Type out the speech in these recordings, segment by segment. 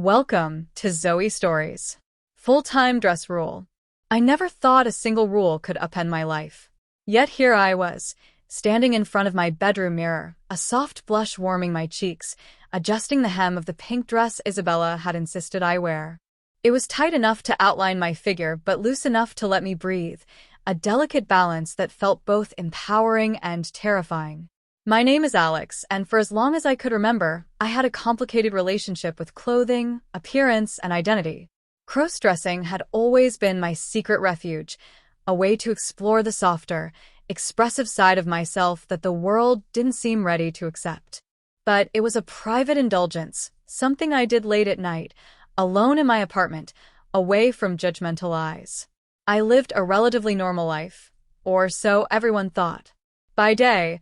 Welcome to Zoe Stories. Full-time dress rule. I never thought a single rule could upend my life. Yet here I was, standing in front of my bedroom mirror, a soft blush warming my cheeks, adjusting the hem of the pink dress Isabella had insisted I wear. It was tight enough to outline my figure, but loose enough to let me breathe, a delicate balance that felt both empowering and terrifying. My name is Alex, and for as long as I could remember, I had a complicated relationship with clothing, appearance, and identity. Crossdressing had always been my secret refuge, a way to explore the softer, expressive side of myself that the world didn't seem ready to accept. But it was a private indulgence, something I did late at night, alone in my apartment, away from judgmental eyes. I lived a relatively normal life, or so everyone thought. By day,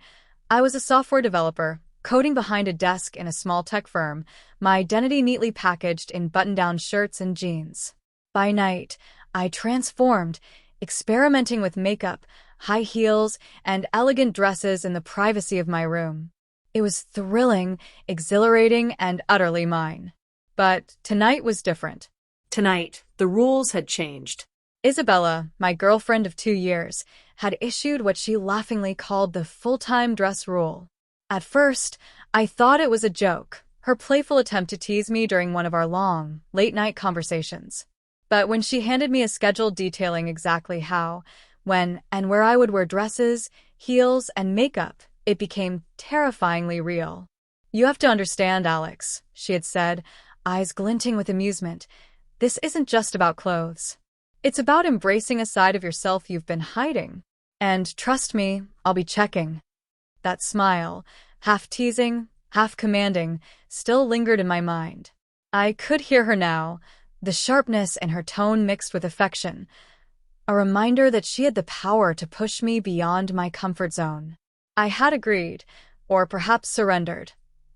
I was a software developer, coding behind a desk in a small tech firm, my identity neatly packaged in button-down shirts and jeans. By night, I transformed, experimenting with makeup, high heels, and elegant dresses in the privacy of my room. It was thrilling, exhilarating, and utterly mine. But tonight was different. Tonight, the rules had changed. Isabella, my girlfriend of 2 years, had issued what she laughingly called the full-time dress rule. At first, I thought it was a joke, her playful attempt to tease me during one of our long, late-night conversations. But when she handed me a schedule detailing exactly how, when, and where I would wear dresses, heels, and makeup, it became terrifyingly real. "You have to understand, Alex," she had said, eyes glinting with amusement. "This isn't just about clothes. It's about embracing a side of yourself you've been hiding. And trust me, I'll be checking." That smile, half teasing, half commanding, still lingered in my mind. I could hear her now, the sharpness in her tone mixed with affection, a reminder that she had the power to push me beyond my comfort zone. I had agreed, or perhaps surrendered,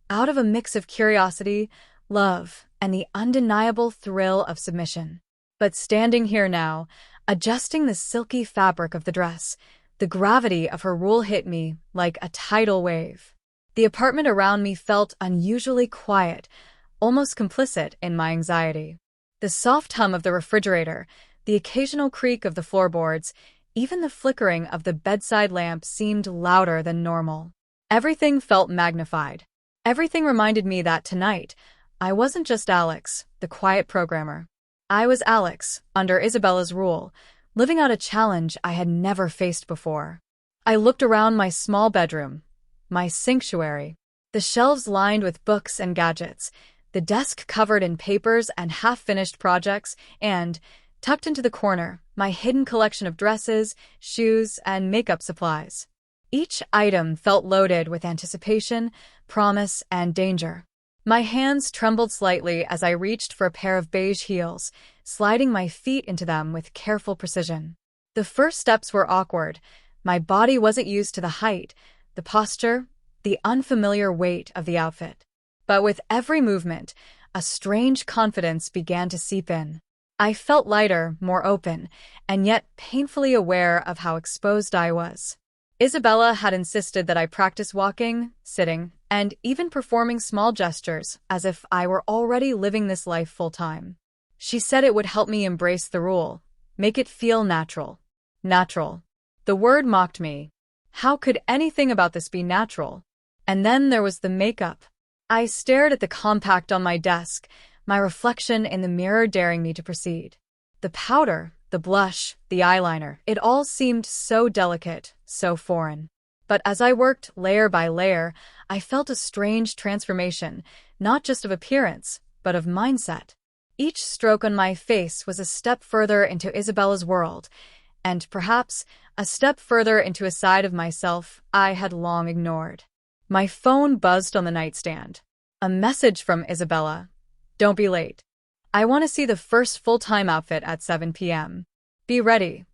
out of a mix of curiosity, love, and the undeniable thrill of submission. But standing here now, adjusting the silky fabric of the dress, the gravity of her rule hit me like a tidal wave. The apartment around me felt unusually quiet, almost complicit in my anxiety. The soft hum of the refrigerator, the occasional creak of the floorboards, even the flickering of the bedside lamp seemed louder than normal. Everything felt magnified. Everything reminded me that tonight, I wasn't just Alex, the quiet programmer. I was Alex, under Isabella's rule, living out a challenge I had never faced before. I looked around my small bedroom, my sanctuary, the shelves lined with books and gadgets, the desk covered in papers and half-finished projects, and, tucked into the corner, my hidden collection of dresses, shoes, and makeup supplies. Each item felt loaded with anticipation, promise, and danger. My hands trembled slightly as I reached for a pair of beige heels, sliding my feet into them with careful precision. The first steps were awkward. My body wasn't used to the height, the posture, the unfamiliar weight of the outfit. But with every movement, a strange confidence began to seep in. I felt lighter, more open, and yet painfully aware of how exposed I was. Isabella had insisted that I practice walking, sitting, and even performing small gestures as if I were already living this life full-time. She said it would help me embrace the rule, make it feel natural. Natural. The word mocked me. How could anything about this be natural? And then there was the makeup. I stared at the compact on my desk, my reflection in the mirror daring me to proceed. The powder, the blush, the eyeliner, it all seemed so delicate, so foreign. But as I worked layer by layer, I felt a strange transformation, not just of appearance, but of mindset. Each stroke on my face was a step further into Isabella's world, and perhaps a step further into a side of myself I had long ignored. My phone buzzed on the nightstand. A message from Isabella. "Don't be late. I want to see the first full-time outfit at 7 p.m. Be ready."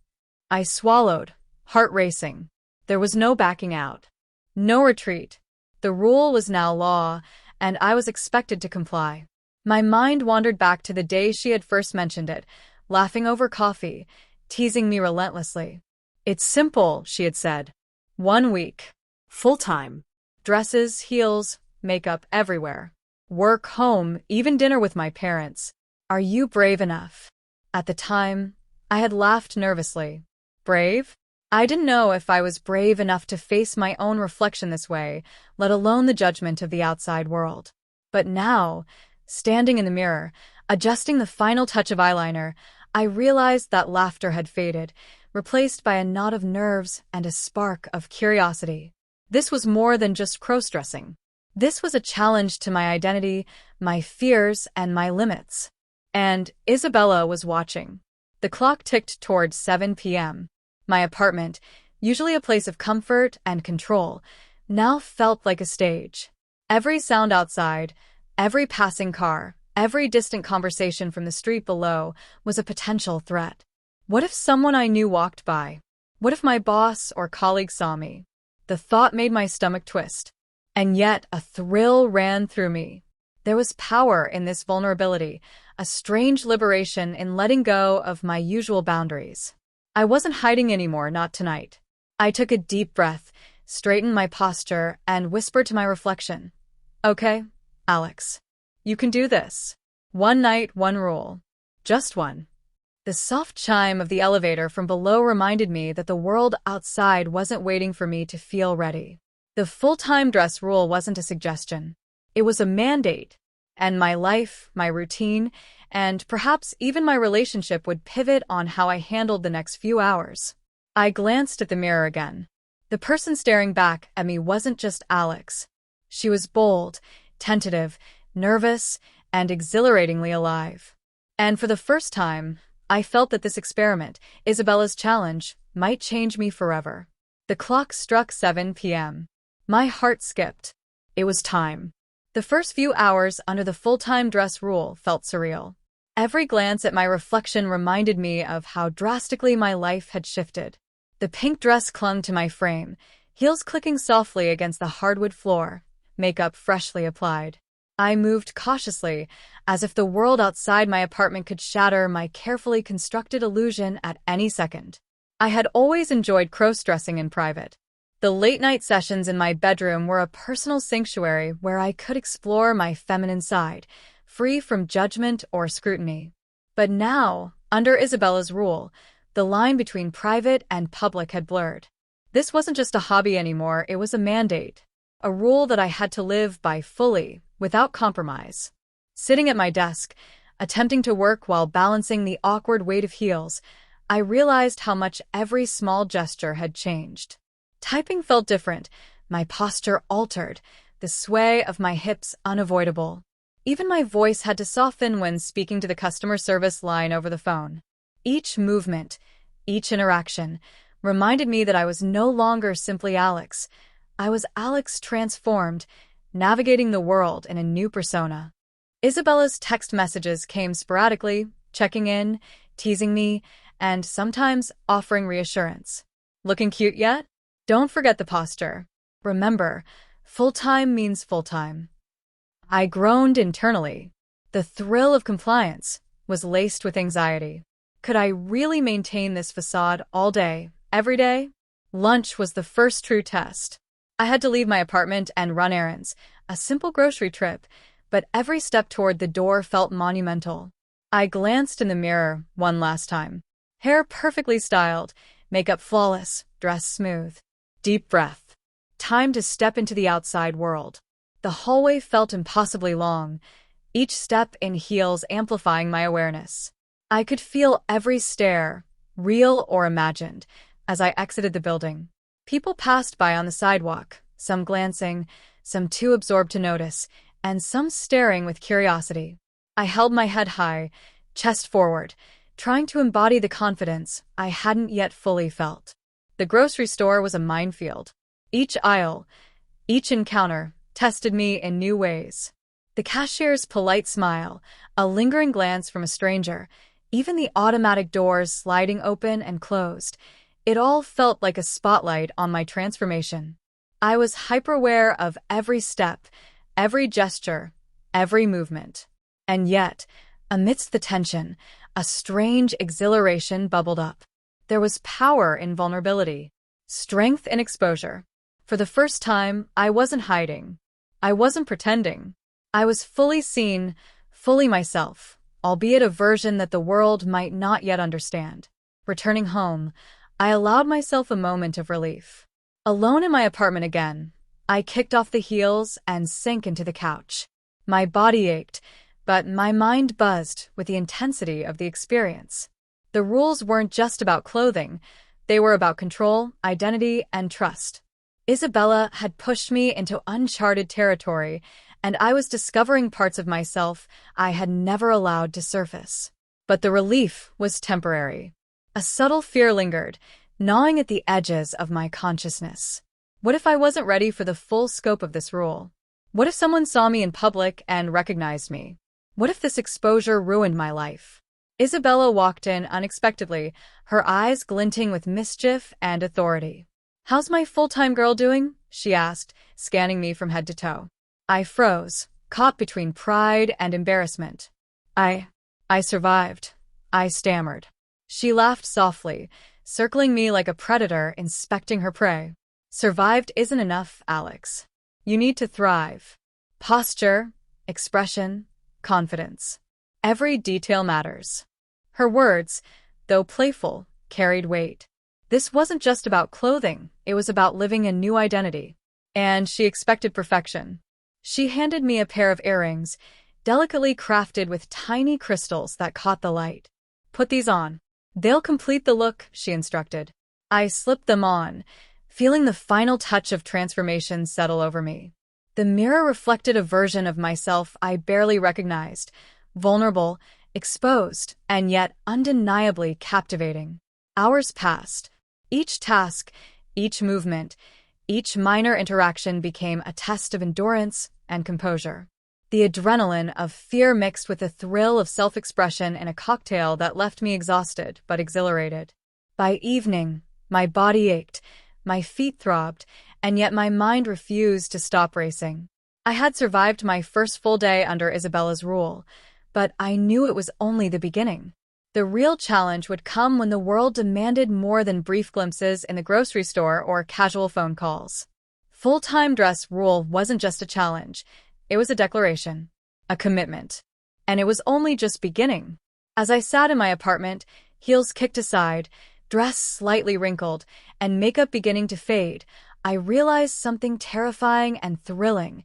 I swallowed, heart racing. There was no backing out. No retreat. The rule was now law, and I was expected to comply. My mind wandered back to the day she had first mentioned it, laughing over coffee, teasing me relentlessly. "It's simple," she had said. "1 week. Full-time. Dresses, heels, makeup everywhere. Work, home, even dinner with my parents. Are you brave enough? At the time, I had laughed nervously. Brave? I didn't know if I was brave enough to face my own reflection this way, let alone the judgment of the outside world. But now, standing in the mirror, adjusting the final touch of eyeliner, I realized that laughter had faded, replaced by a knot of nerves and a spark of curiosity. This was more than just cross-dressing. This was a challenge to my identity, my fears, and my limits. And Isabella was watching. The clock ticked towards 7 p.m. My apartment, usually a place of comfort and control, now felt like a stage. Every sound outside, every passing car, every distant conversation from the street below was a potential threat. What if someone I knew walked by? What if my boss or colleague saw me? The thought made my stomach twist. And yet a thrill ran through me. There was power in this vulnerability, a strange liberation in letting go of my usual boundaries. I wasn't hiding anymore, not tonight. I took a deep breath, straightened my posture, and whispered to my reflection. Okay, Alex. You can do this. One night, one rule. Just one. The soft chime of the elevator from below reminded me that the world outside wasn't waiting for me to feel ready. The full-time dress rule wasn't a suggestion. It was a mandate. And my life, my routine, and perhaps even my relationship would pivot on how I handled the next few hours. I glanced at the mirror again. The person staring back at me wasn't just Alex. She was bold, tentative, nervous, and exhilaratingly alive. And for the first time, I felt that this experiment, Isabella's challenge, might change me forever. The clock struck 7 p.m. My heart skipped. It was time. The first few hours under the full-time dress rule felt surreal. Every glance at my reflection reminded me of how drastically my life had shifted. The pink dress clung to my frame, heels clicking softly against the hardwood floor, makeup freshly applied. I moved cautiously, as if the world outside my apartment could shatter my carefully constructed illusion at any second. I had always enjoyed cross-dressing in private. The late-night sessions in my bedroom were a personal sanctuary where I could explore my feminine side, free from judgment or scrutiny. But now, under Isabella's rule, the line between private and public had blurred. This wasn't just a hobby anymore, it was a mandate. A rule that I had to live by fully, without compromise. Sitting at my desk, attempting to work while balancing the awkward weight of heels, I realized how much every small gesture had changed. Typing felt different, my posture altered, the sway of my hips unavoidable. Even my voice had to soften when speaking to the customer service line over the phone. Each movement, each interaction, reminded me that I was no longer simply Alex. I was Alex transformed, navigating the world in a new persona. Isabella's text messages came sporadically, checking in, teasing me, and sometimes offering reassurance. Looking cute yet? Don't forget the posture. Remember, full-time means full-time. I groaned internally. The thrill of compliance was laced with anxiety. Could I really maintain this facade all day, every day? Lunch was the first true test. I had to leave my apartment and run errands, a simple grocery trip, but every step toward the door felt monumental. I glanced in the mirror one last time. Hair perfectly styled, makeup flawless, dress smooth. Deep breath. Time to step into the outside world. The hallway felt impossibly long, each step in heels amplifying my awareness. I could feel every stare, real or imagined, as I exited the building. People passed by on the sidewalk, some glancing, some too absorbed to notice, and some staring with curiosity. I held my head high, chest forward, trying to embody the confidence I hadn't yet fully felt. The grocery store was a minefield. Each aisle, each encounter, tested me in new ways. The cashier's polite smile, a lingering glance from a stranger, even the automatic doors sliding open and closed, it all felt like a spotlight on my transformation. I was hyper-aware of every step, every gesture, every movement. And yet, amidst the tension, a strange exhilaration bubbled up. There was power in vulnerability, strength in exposure. For the first time, I wasn't hiding. I wasn't pretending. I was fully seen, fully myself, albeit a version that the world might not yet understand. Returning home, I allowed myself a moment of relief. Alone in my apartment again, I kicked off the heels and sank into the couch. My body ached, but my mind buzzed with the intensity of the experience. The rules weren't just about clothing, they were about control, identity, and trust. Isabella had pushed me into uncharted territory, and I was discovering parts of myself I had never allowed to surface. But the relief was temporary. A subtle fear lingered, gnawing at the edges of my consciousness. What if I wasn't ready for the full scope of this rule? What if someone saw me in public and recognized me? What if this exposure ruined my life? Isabella walked in unexpectedly, her eyes glinting with mischief and authority. "How's my full-time girl doing?" she asked, scanning me from head to toe. I froze, caught between pride and embarrassment. I survived," I stammered. She laughed softly, circling me like a predator inspecting her prey. "Survived isn't enough, Alex. You need to thrive. Posture, expression, confidence. Every detail matters." Her words, though playful, carried weight. This wasn't just about clothing, it was about living a new identity. And she expected perfection. She handed me a pair of earrings, delicately crafted with tiny crystals that caught the light. "Put these on. They'll complete the look," she instructed. I slipped them on, feeling the final touch of transformation settle over me. The mirror reflected a version of myself I barely recognized, vulnerable, exposed, and yet undeniably captivating. Hours passed. Each task, each movement, each minor interaction became a test of endurance and composure. The adrenaline of fear mixed with the thrill of self-expression in a cocktail that left me exhausted but exhilarated. By evening, my body ached, my feet throbbed, and yet my mind refused to stop racing. I had survived my first full day under Isabella's rule, but I knew it was only the beginning. The real challenge would come when the world demanded more than brief glimpses in the grocery store or casual phone calls. Full-time dress rule wasn't just a challenge, it was a declaration, a commitment. And it was only just beginning. As I sat in my apartment, heels kicked aside, dress slightly wrinkled, and makeup beginning to fade, I realized something terrifying and thrilling.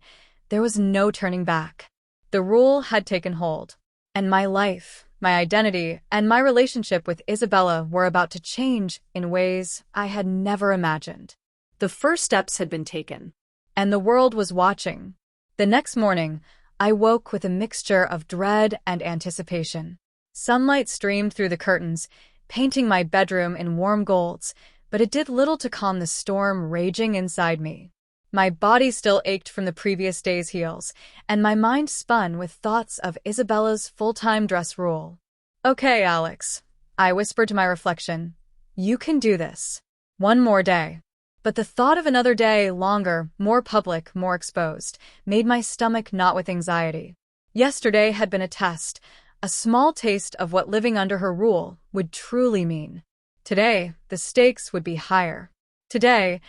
There was no turning back. The rule had taken hold. And my life, my identity, and my relationship with Isabella were about to change in ways I had never imagined. The first steps had been taken. And the world was watching. The next morning, I woke with a mixture of dread and anticipation. Sunlight streamed through the curtains, painting my bedroom in warm golds, but it did little to calm the storm raging inside me. My body still ached from the previous day's heels, and my mind spun with thoughts of Isabella's full-time dress rule. "Okay, Alex," I whispered to my reflection. "You can do this. One more day." But the thought of another day, longer, more public, more exposed, made my stomach knot with anxiety. Yesterday had been a test, a small taste of what living under her rule would truly mean. Today, the stakes would be higher. Today,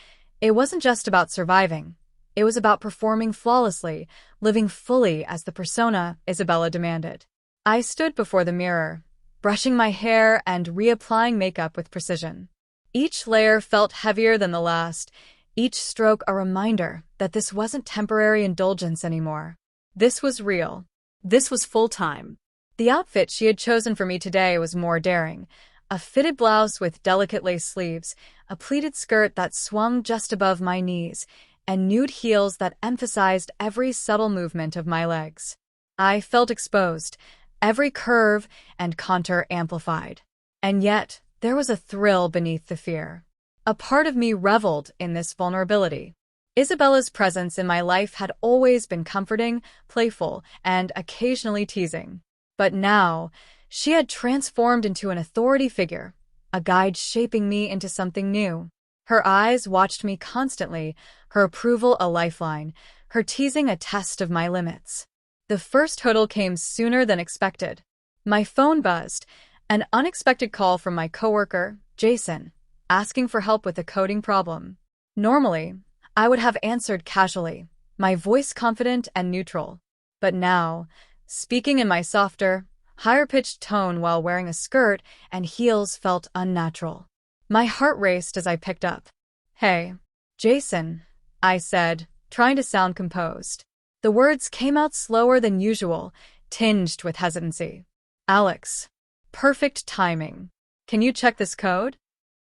it wasn't just about surviving. It was about performing flawlessly, living fully as the persona Isabella demanded. I stood before the mirror, brushing my hair and reapplying makeup with precision. Each layer felt heavier than the last, each stroke a reminder that this wasn't temporary indulgence anymore. This was real. This was full-time. The outfit she had chosen for me today was more daring. A fitted blouse with delicate lace sleeves, a pleated skirt that swung just above my knees, and nude heels that emphasized every subtle movement of my legs. I felt exposed, every curve and contour amplified. And yet, there was a thrill beneath the fear. A part of me reveled in this vulnerability. Isabella's presence in my life had always been comforting, playful, and occasionally teasing. But now, she had transformed into an authority figure, a guide shaping me into something new. Her eyes watched me constantly, her approval a lifeline, her teasing a test of my limits. The first hurdle came sooner than expected. My phone buzzed, an unexpected call from my coworker, Jason, asking for help with a coding problem. Normally, I would have answered casually, my voice confident and neutral. But now, speaking in my softer, higher-pitched tone while wearing a skirt and heels felt unnatural. My heart raced as I picked up. "Hey, Jason," I said, trying to sound composed. The words came out slower than usual, tinged with hesitancy. "Alex. Perfect timing. Can you check this code?"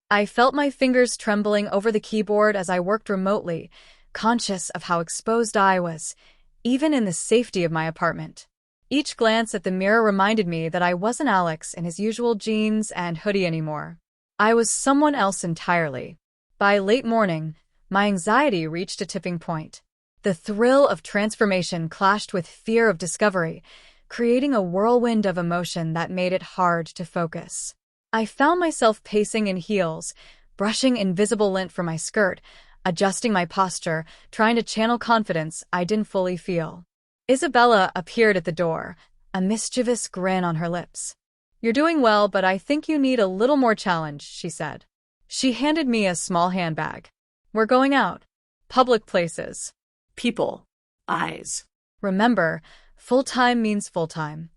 I felt my fingers trembling over the keyboard as I worked remotely, conscious of how exposed I was, even in the safety of my apartment. Each glance at the mirror reminded me that I wasn't Alex in his usual jeans and hoodie anymore. I was someone else entirely. By late morning, my anxiety reached a tipping point. The thrill of transformation clashed with fear of discovery, creating a whirlwind of emotion that made it hard to focus. I found myself pacing in heels, brushing invisible lint from my skirt, adjusting my posture, trying to channel confidence I didn't fully feel. Isabella appeared at the door, a mischievous grin on her lips. "You're doing well, but I think you need a little more challenge," she said. She handed me a small handbag. "We're going out. Public places. People. Eyes." Remember, full-time means full-time."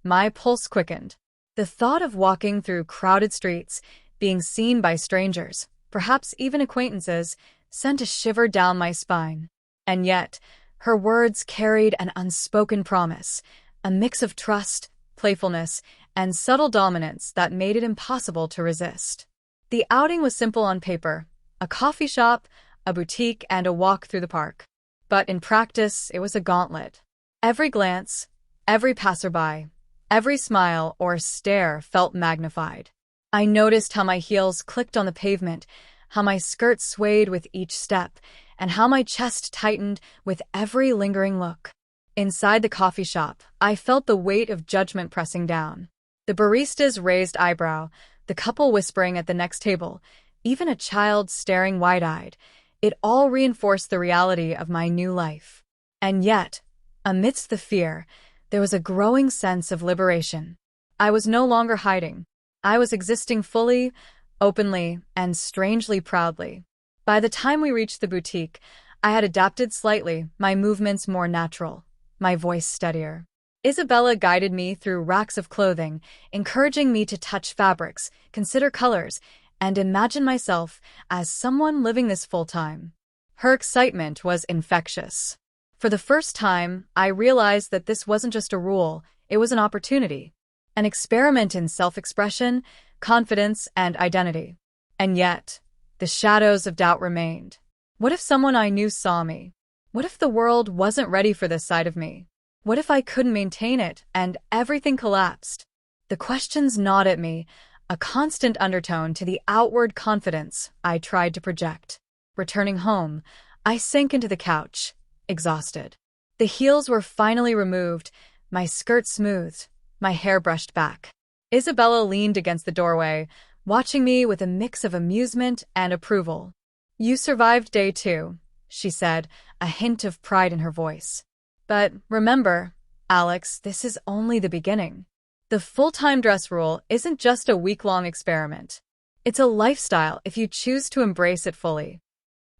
My pulse quickened. The thought of walking through crowded streets, being seen by strangers, perhaps even acquaintances, sent a shiver down my spine. And yet, her words carried an unspoken promise, a mix of trust, playfulness, and subtle dominance that made it impossible to resist. The outing was simple on paper: a coffee shop, a boutique, and a walk through the park. But in practice, it was a gauntlet. Every glance, every passerby, every smile or stare felt magnified. I noticed how my heels clicked on the pavement, how my skirt swayed with each step, and how my chest tightened with every lingering look. Inside the coffee shop, I felt the weight of judgment pressing down. The barista's raised eyebrow, the couple whispering at the next table, even a child staring wide-eyed. It all reinforced the reality of my new life. And yet, amidst the fear, there was a growing sense of liberation. I was no longer hiding. I was existing fully, openly, and strangely proudly. By the time we reached the boutique, I had adapted slightly, my movements more natural, my voice steadier. Isabella guided me through racks of clothing, encouraging me to touch fabrics, consider colors, and imagine myself as someone living this full-time. Her excitement was infectious. For the first time, I realized that this wasn't just a rule, it was an opportunity. An experiment in self-expression, confidence, and identity. And yet, the shadows of doubt remained. What if someone I knew saw me? What if the world wasn't ready for this side of me? What if I couldn't maintain it, and everything collapsed? The questions gnawed at me, a constant undertone to the outward confidence I tried to project. Returning home, I sank into the couch, exhausted. The heels were finally removed, my skirt smoothed, my hair brushed back. Isabella leaned against the doorway, watching me with a mix of amusement and approval. "You survived day 2, she said, a hint of pride in her voice. "But remember, Alex, this is only the beginning. The full-time dress rule isn't just a week-long experiment. It's a lifestyle if you choose to embrace it fully."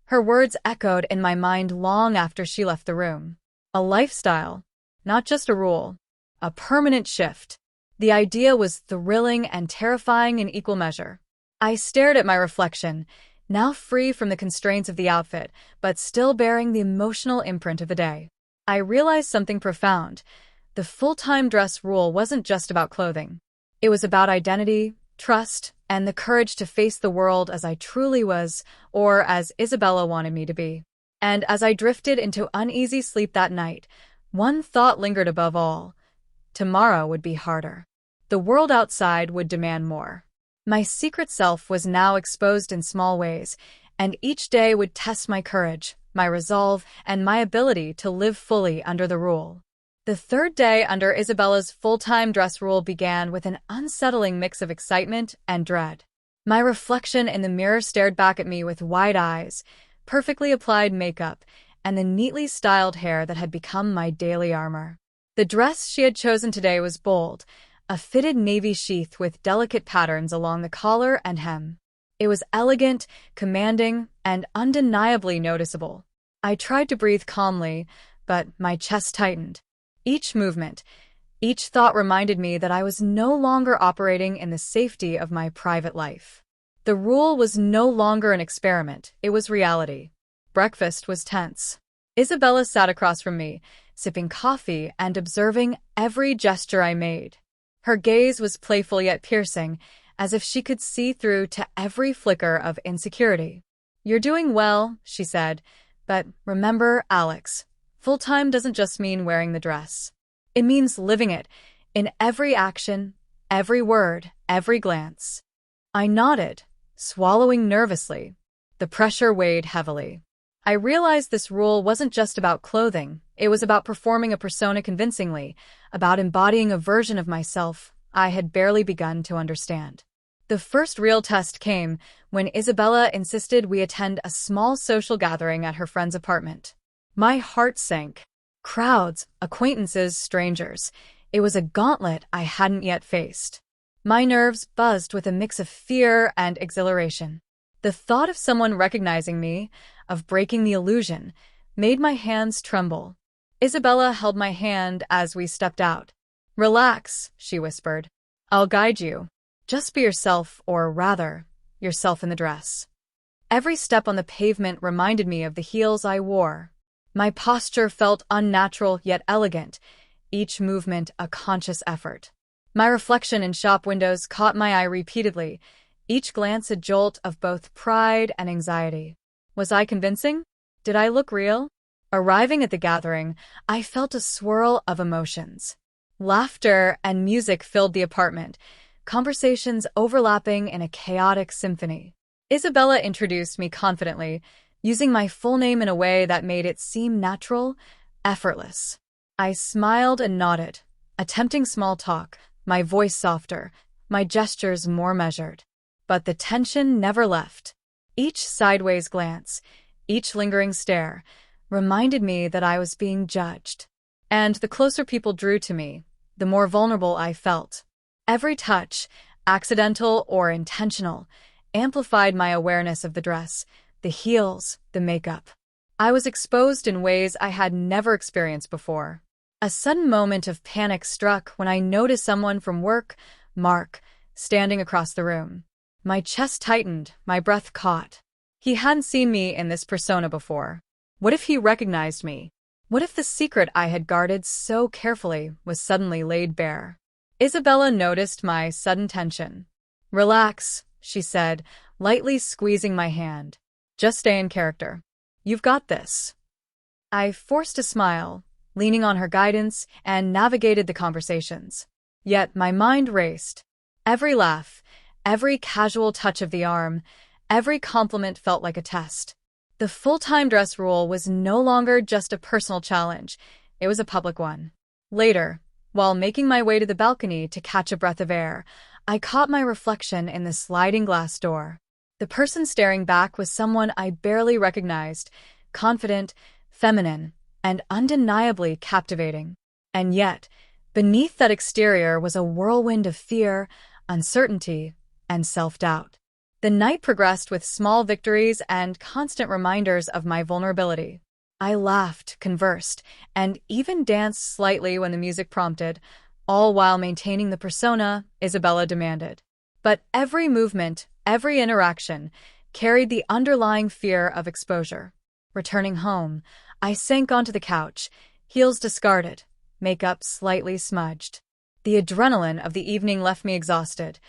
Her words echoed in my mind long after she left the room. A lifestyle, not just a rule. A permanent shift. The idea was thrilling and terrifying in equal measure. I stared at my reflection, now free from the constraints of the outfit, but still bearing the emotional imprint of a day. I realized something profound. The full-time dress rule wasn't just about clothing. It was about identity, trust, and the courage to face the world as I truly was, or as Isabella wanted me to be. And as I drifted into uneasy sleep that night, one thought lingered above all. Tomorrow would be harder. The world outside would demand more. My secret self was now exposed in small ways, and each day would test my courage, my resolve, and my ability to live fully under the rule. The third day under Isabella's full-time dress rule began with an unsettling mix of excitement and dread. My reflection in the mirror stared back at me with wide eyes, perfectly applied makeup, and the neatly styled hair that had become my daily armor. The dress she had chosen today was bold, a fitted navy sheath with delicate patterns along the collar and hem. It was elegant, commanding, and undeniably noticeable. I tried to breathe calmly, but my chest tightened. Each movement, each thought reminded me that I was no longer operating in the safety of my private life. The rule was no longer an experiment, it was reality. Breakfast was tense. Isabella sat across from me, sipping coffee and observing every gesture I made. Her gaze was playful yet piercing, as if she could see through to every flicker of insecurity. "You're doing well," she said, "but remember, Alex, full-time doesn't just mean wearing the dress. It means living it, in every action, every word, every glance." I nodded, swallowing nervously. The pressure weighed heavily. I realized this rule wasn't just about clothing, it was about performing a persona convincingly, about embodying a version of myself I had barely begun to understand. The first real test came when Isabella insisted we attend a small social gathering at her friend's apartment. My heart sank. Crowds, acquaintances, strangers. It was a gauntlet I hadn't yet faced. My nerves buzzed with a mix of fear and exhilaration. The thought of someone recognizing me, of breaking the illusion, made my hands tremble. Isabella held my hand as we stepped out. "Relax," she whispered. "I'll guide you. Just be yourself, or rather, yourself in the dress." Every step on the pavement reminded me of the heels I wore. My posture felt unnatural yet elegant, each movement a conscious effort. My reflection in shop windows caught my eye repeatedly, each glance a jolt of both pride and anxiety. Was I convincing? Did I look real? Arriving at the gathering, I felt a swirl of emotions. Laughter and music filled the apartment, conversations overlapping in a chaotic symphony. Isabella introduced me confidently, using my full name in a way that made it seem natural, effortless. I smiled and nodded, attempting small talk, my voice softer, my gestures more measured. But the tension never left. Each sideways glance, each lingering stare, reminded me that I was being judged. And the closer people drew to me, the more vulnerable I felt. Every touch, accidental or intentional, amplified my awareness of the dress, the heels, the makeup. I was exposed in ways I had never experienced before. A sudden moment of panic struck when I noticed someone from work, Mark, standing across the room. My chest tightened, my breath caught. He hadn't seen me in this persona before. What if he recognized me? What if the secret I had guarded so carefully was suddenly laid bare? Isabella noticed my sudden tension. "Relax," she said, lightly squeezing my hand. "Just stay in character. You've got this." I forced a smile, leaning on her guidance, and navigated the conversations. Yet my mind raced. Every laugh, every casual touch of the arm, every compliment felt like a test. The full-time dress rule was no longer just a personal challenge, it was a public one. Later, while making my way to the balcony to catch a breath of air, I caught my reflection in the sliding glass door. The person staring back was someone I barely recognized, confident, feminine, and undeniably captivating. And yet, beneath that exterior was a whirlwind of fear, uncertainty, and self-doubt. The night progressed with small victories and constant reminders of my vulnerability. I laughed, conversed, and even danced slightly when the music prompted, all while maintaining the persona Isabella demanded. But every movement, every interaction, carried the underlying fear of exposure. Returning home, I sank onto the couch, heels discarded, makeup slightly smudged. The adrenaline of the evening left me exhausted,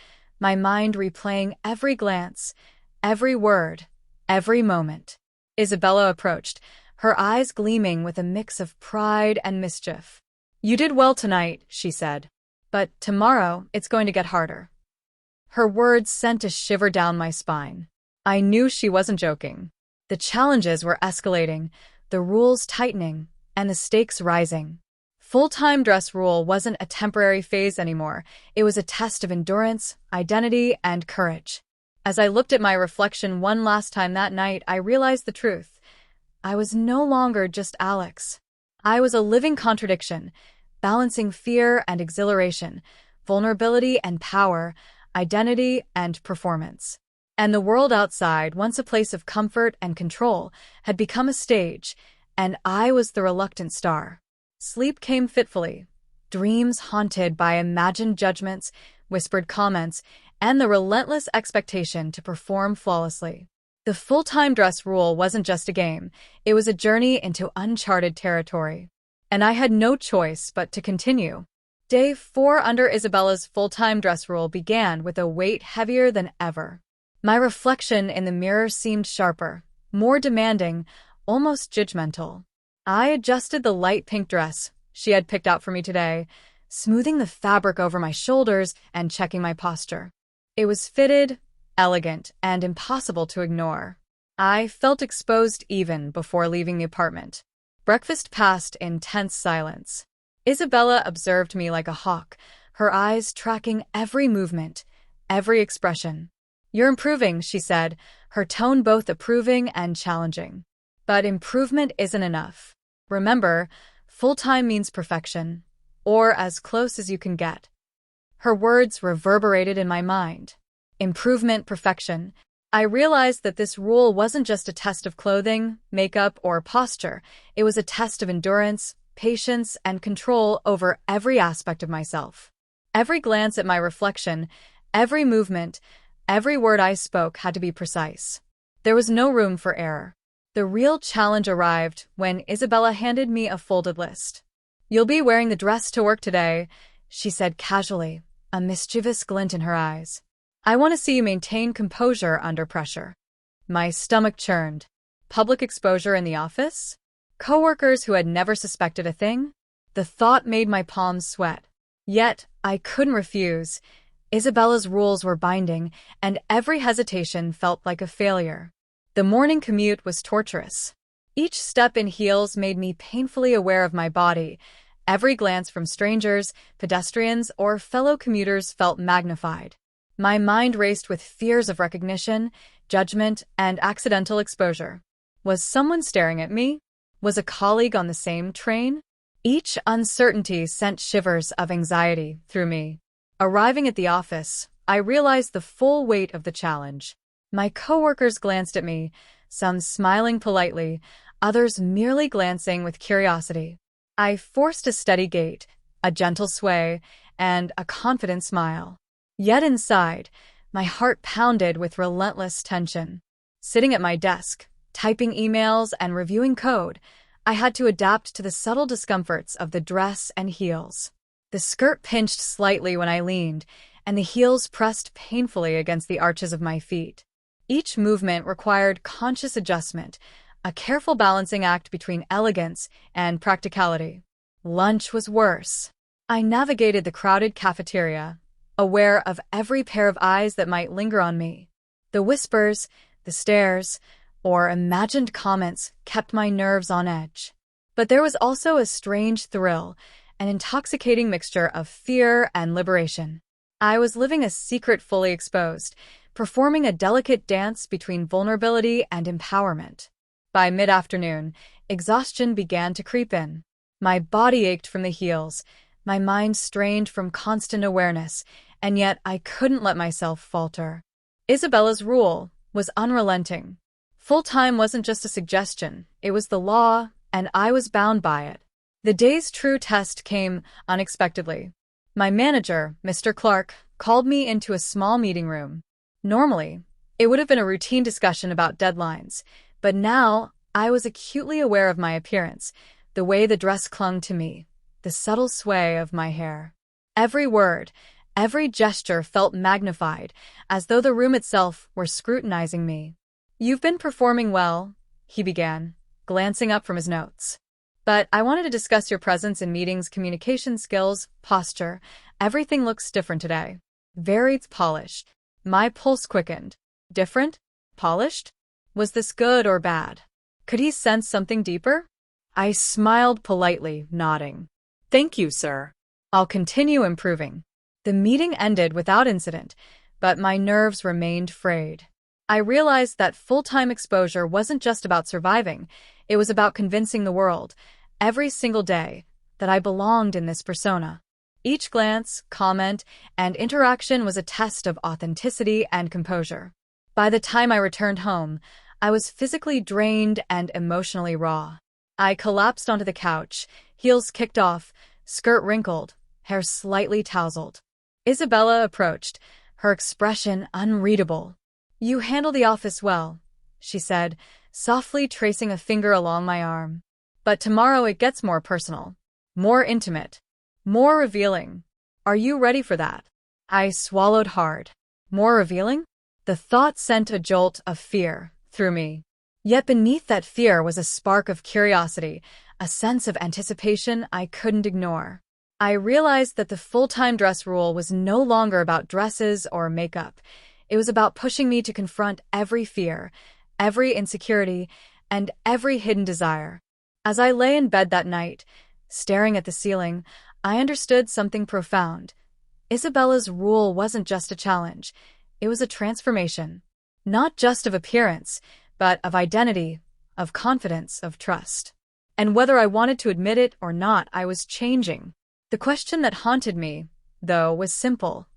my mind replaying every glance, every word, every moment. Isabella approached, her eyes gleaming with a mix of pride and mischief. "You did well tonight," she said. "But tomorrow, it's going to get harder." Her words sent a shiver down my spine. I knew she wasn't joking. The challenges were escalating, the rules tightening, and the stakes rising. Full-time dress rule wasn't a temporary phase anymore. It was a test of endurance, identity, and courage. As I looked at my reflection one last time that night, I realized the truth. I was no longer just Alex. I was a living contradiction, balancing fear and exhilaration, vulnerability and power, identity and performance. And the world outside, once a place of comfort and control, had become a stage, and I was the reluctant star. Sleep came fitfully, dreams haunted by imagined judgments, whispered comments, and the relentless expectation to perform flawlessly. The full-time dress rule wasn't just a game, it was a journey into uncharted territory. And I had no choice but to continue. Day 4 under Isabella's full-time dress rule began with a weight heavier than ever. My reflection in the mirror seemed sharper, more demanding, almost judgmental. I adjusted the light pink dress she had picked out for me today, smoothing the fabric over my shoulders and checking my posture. It was fitted, elegant, and impossible to ignore. I felt exposed even before leaving the apartment. Breakfast passed in tense silence. Isabella observed me like a hawk, her eyes tracking every movement, every expression. "You're improving," she said, her tone both approving and challenging. "But improvement isn't enough. Remember, full-time means perfection, or as close as you can get." Her words reverberated in my mind. Improvement, perfection. I realized that this rule wasn't just a test of clothing, makeup, or posture. It was a test of endurance, patience, and control over every aspect of myself. Every glance at my reflection, every movement, every word I spoke had to be precise. There was no room for error. The real challenge arrived when Isabella handed me a folded list. "You'll be wearing the dress to work today," she said casually, a mischievous glint in her eyes. "I want to see you maintain composure under pressure." My stomach churned. Public exposure in the office? Coworkers who had never suspected a thing? The thought made my palms sweat. Yet, I couldn't refuse. Isabella's rules were binding, and every hesitation felt like a failure. The morning commute was torturous. Each step in heels made me painfully aware of my body. Every glance from strangers, pedestrians, or fellow commuters felt magnified. My mind raced with fears of recognition, judgment, and accidental exposure. Was someone staring at me? Was a colleague on the same train? Each uncertainty sent shivers of anxiety through me. Arriving at the office, I realized the full weight of the challenge. My coworkers glanced at me, some smiling politely, others merely glancing with curiosity. I forced a steady gait, a gentle sway, and a confident smile. Yet inside, my heart pounded with relentless tension. Sitting at my desk, typing emails and reviewing code, I had to adapt to the subtle discomforts of the dress and heels. The skirt pinched slightly when I leaned, and the heels pressed painfully against the arches of my feet. Each movement required conscious adjustment, a careful balancing act between elegance and practicality. Lunch was worse. I navigated the crowded cafeteria, aware of every pair of eyes that might linger on me. The whispers, the stares, or imagined comments kept my nerves on edge. But there was also a strange thrill, an intoxicating mixture of fear and liberation. I was living a secret fully exposed, performing a delicate dance between vulnerability and empowerment. By mid-afternoon, exhaustion began to creep in. My body ached from the heels, my mind strained from constant awareness, and yet I couldn't let myself falter. Isabella's rule was unrelenting. Full-time wasn't just a suggestion, it was the law, and I was bound by it. The day's true test came unexpectedly. My manager, Mr. Clark, called me into a small meeting room. Normally, it would have been a routine discussion about deadlines, but now I was acutely aware of my appearance, the way the dress clung to me, the subtle sway of my hair. Every word, every gesture felt magnified, as though the room itself were scrutinizing me. "You've been performing well," he began, glancing up from his notes. "But I wanted to discuss your presence in meetings, communication skills, posture. Everything looks different today. Very polished." My pulse quickened. Different? Polished? Was this good or bad? Could he sense something deeper? I smiled politely, nodding. "Thank you, sir." "I'll continue improving." The meeting ended without incident, but my nerves remained frayed. I realized that full-time exposure wasn't just about surviving, it was about convincing the world, every single day, that I belonged in this persona. Each glance, comment, and interaction was a test of authenticity and composure. By the time I returned home, I was physically drained and emotionally raw. I collapsed onto the couch, heels kicked off, skirt wrinkled, hair slightly tousled. Isabella approached, her expression unreadable. "You handle the office well," she said, softly tracing a finger along my arm. "But tomorrow it gets more personal, more intimate, more revealing. Are you ready for that?" I swallowed hard. More revealing? The thought sent a jolt of fear through me. Yet beneath that fear was a spark of curiosity, a sense of anticipation I couldn't ignore. I realized that the full-time dress rule was no longer about dresses or makeup. It was about pushing me to confront every fear, every insecurity, and every hidden desire. As I lay in bed that night, staring at the ceiling, I understood something profound. Isabella's rule wasn't just a challenge. It was a transformation. Not just of appearance, but of identity, of confidence, of trust. And whether I wanted to admit it or not, I was changing. The question that haunted me, though, was simple.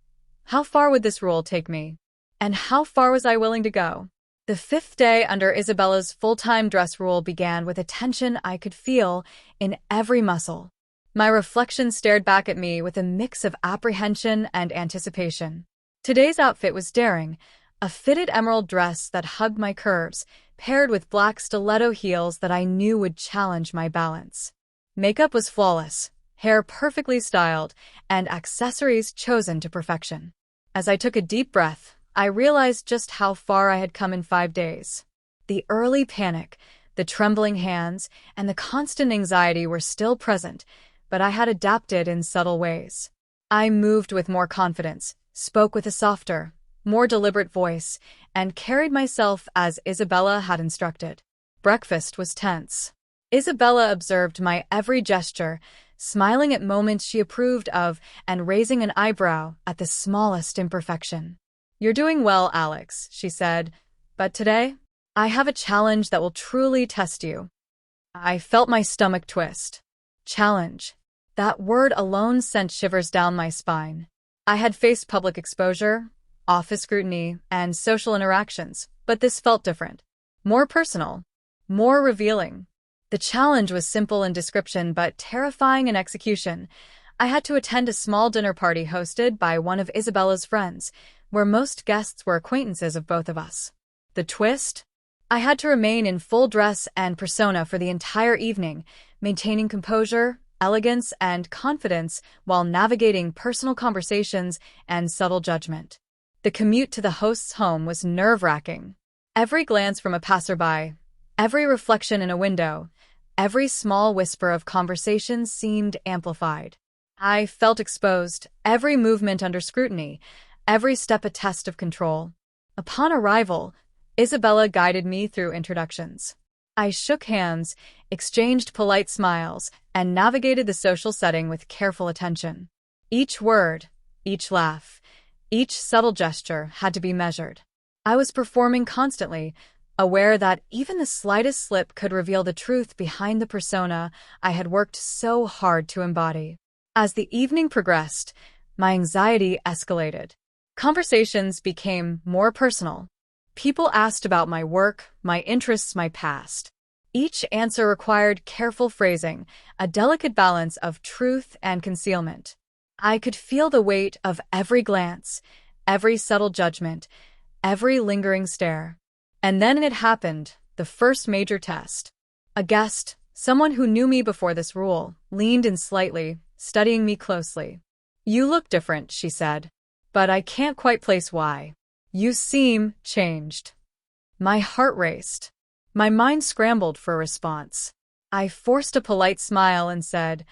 How far would this rule take me? And how far was I willing to go? The 5th day under Isabella's full-time dress rule began with a tension I could feel in every muscle. My reflection stared back at me with a mix of apprehension and anticipation. Today's outfit was daring, a fitted emerald dress that hugged my curves, paired with black stiletto heels that I knew would challenge my balance. Makeup was flawless, hair perfectly styled, and accessories chosen to perfection. As I took a deep breath, I realized just how far I had come in 5 days. The early panic, the trembling hands, and the constant anxiety were still present, but I had adapted in subtle ways. I moved with more confidence, spoke with a softer, more deliberate voice, and carried myself as Isabella had instructed. Breakfast was tense. Isabella observed my every gesture, smiling at moments she approved of and raising an eyebrow at the smallest imperfection. "You're doing well, Alex," she said, "but today, I have a challenge that will truly test you." I felt my stomach twist. Challenge. That word alone sent shivers down my spine. I had faced public exposure, office scrutiny, and social interactions, but this felt different. More personal. More revealing. The challenge was simple in description but terrifying in execution. I had to attend a small dinner party hosted by one of Isabella's friends, where most guests were acquaintances of both of us. The twist? I had to remain in full dress and persona for the entire evening, maintaining composure, elegance, and confidence while navigating personal conversations and subtle judgment. The commute to the host's home was nerve-wracking. Every glance from a passerby, every reflection in a window, every small whisper of conversation seemed amplified. I felt exposed, every movement under scrutiny, every step a test of control. Upon arrival, Isabella guided me through introductions. I shook hands, exchanged polite smiles, and navigated the social setting with careful attention. Each word, each laugh, each subtle gesture had to be measured. I was performing constantly, aware that even the slightest slip could reveal the truth behind the persona I had worked so hard to embody. As the evening progressed, my anxiety escalated. Conversations became more personal. People asked about my work, my interests, my past. Each answer required careful phrasing, a delicate balance of truth and concealment. I could feel the weight of every glance, every subtle judgment, every lingering stare. And then it happened, the first major test. A guest, someone who knew me before this rule, leaned in slightly, studying me closely. "You look different," she said, "but I can't quite place why. You seem changed." My heart raced. My mind scrambled for a response. I forced a polite smile and said,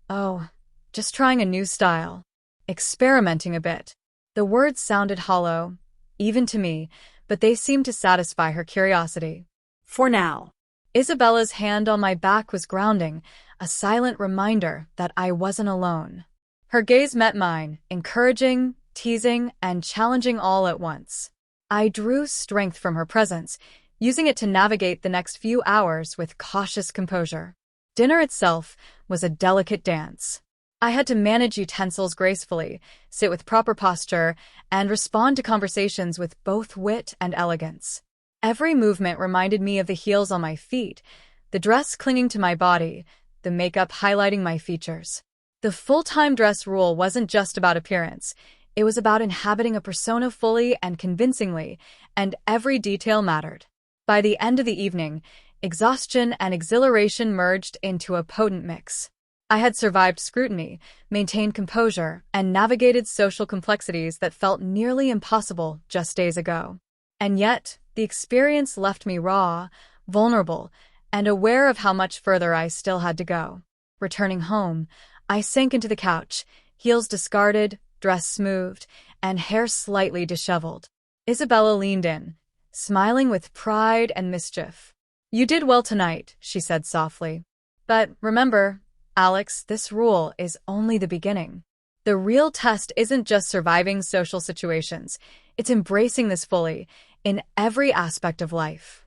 "Oh, just trying a new style. Experimenting a bit." The words sounded hollow, even to me, but they seemed to satisfy her curiosity. For now. Isabella's hand on my back was grounding, a silent reminder that I wasn't alone. Her gaze met mine, encouraging, teasing, and challenging all at once. I drew strength from her presence, using it to navigate the next few hours with cautious composure. Dinner itself was a delicate dance. I had to manage utensils gracefully, sit with proper posture, and respond to conversations with both wit and elegance. Every movement reminded me of the heels on my feet, the dress clinging to my body, the makeup highlighting my features. The full-time dress rule wasn't just about appearance. It was about inhabiting a persona fully and convincingly, and every detail mattered. By the end of the evening, exhaustion and exhilaration merged into a potent mix. I had survived scrutiny, maintained composure, and navigated social complexities that felt nearly impossible just days ago. And yet, the experience left me raw, vulnerable, and aware of how much further I still had to go. Returning home, I sank into the couch, heels discarded, dress smoothed, and hair slightly disheveled. Isabella leaned in, smiling with pride and mischief. "You did well tonight," she said softly. "But remember, Alex, this rule is only the beginning. The real test isn't just surviving social situations, it's embracing this fully, in every aspect of life."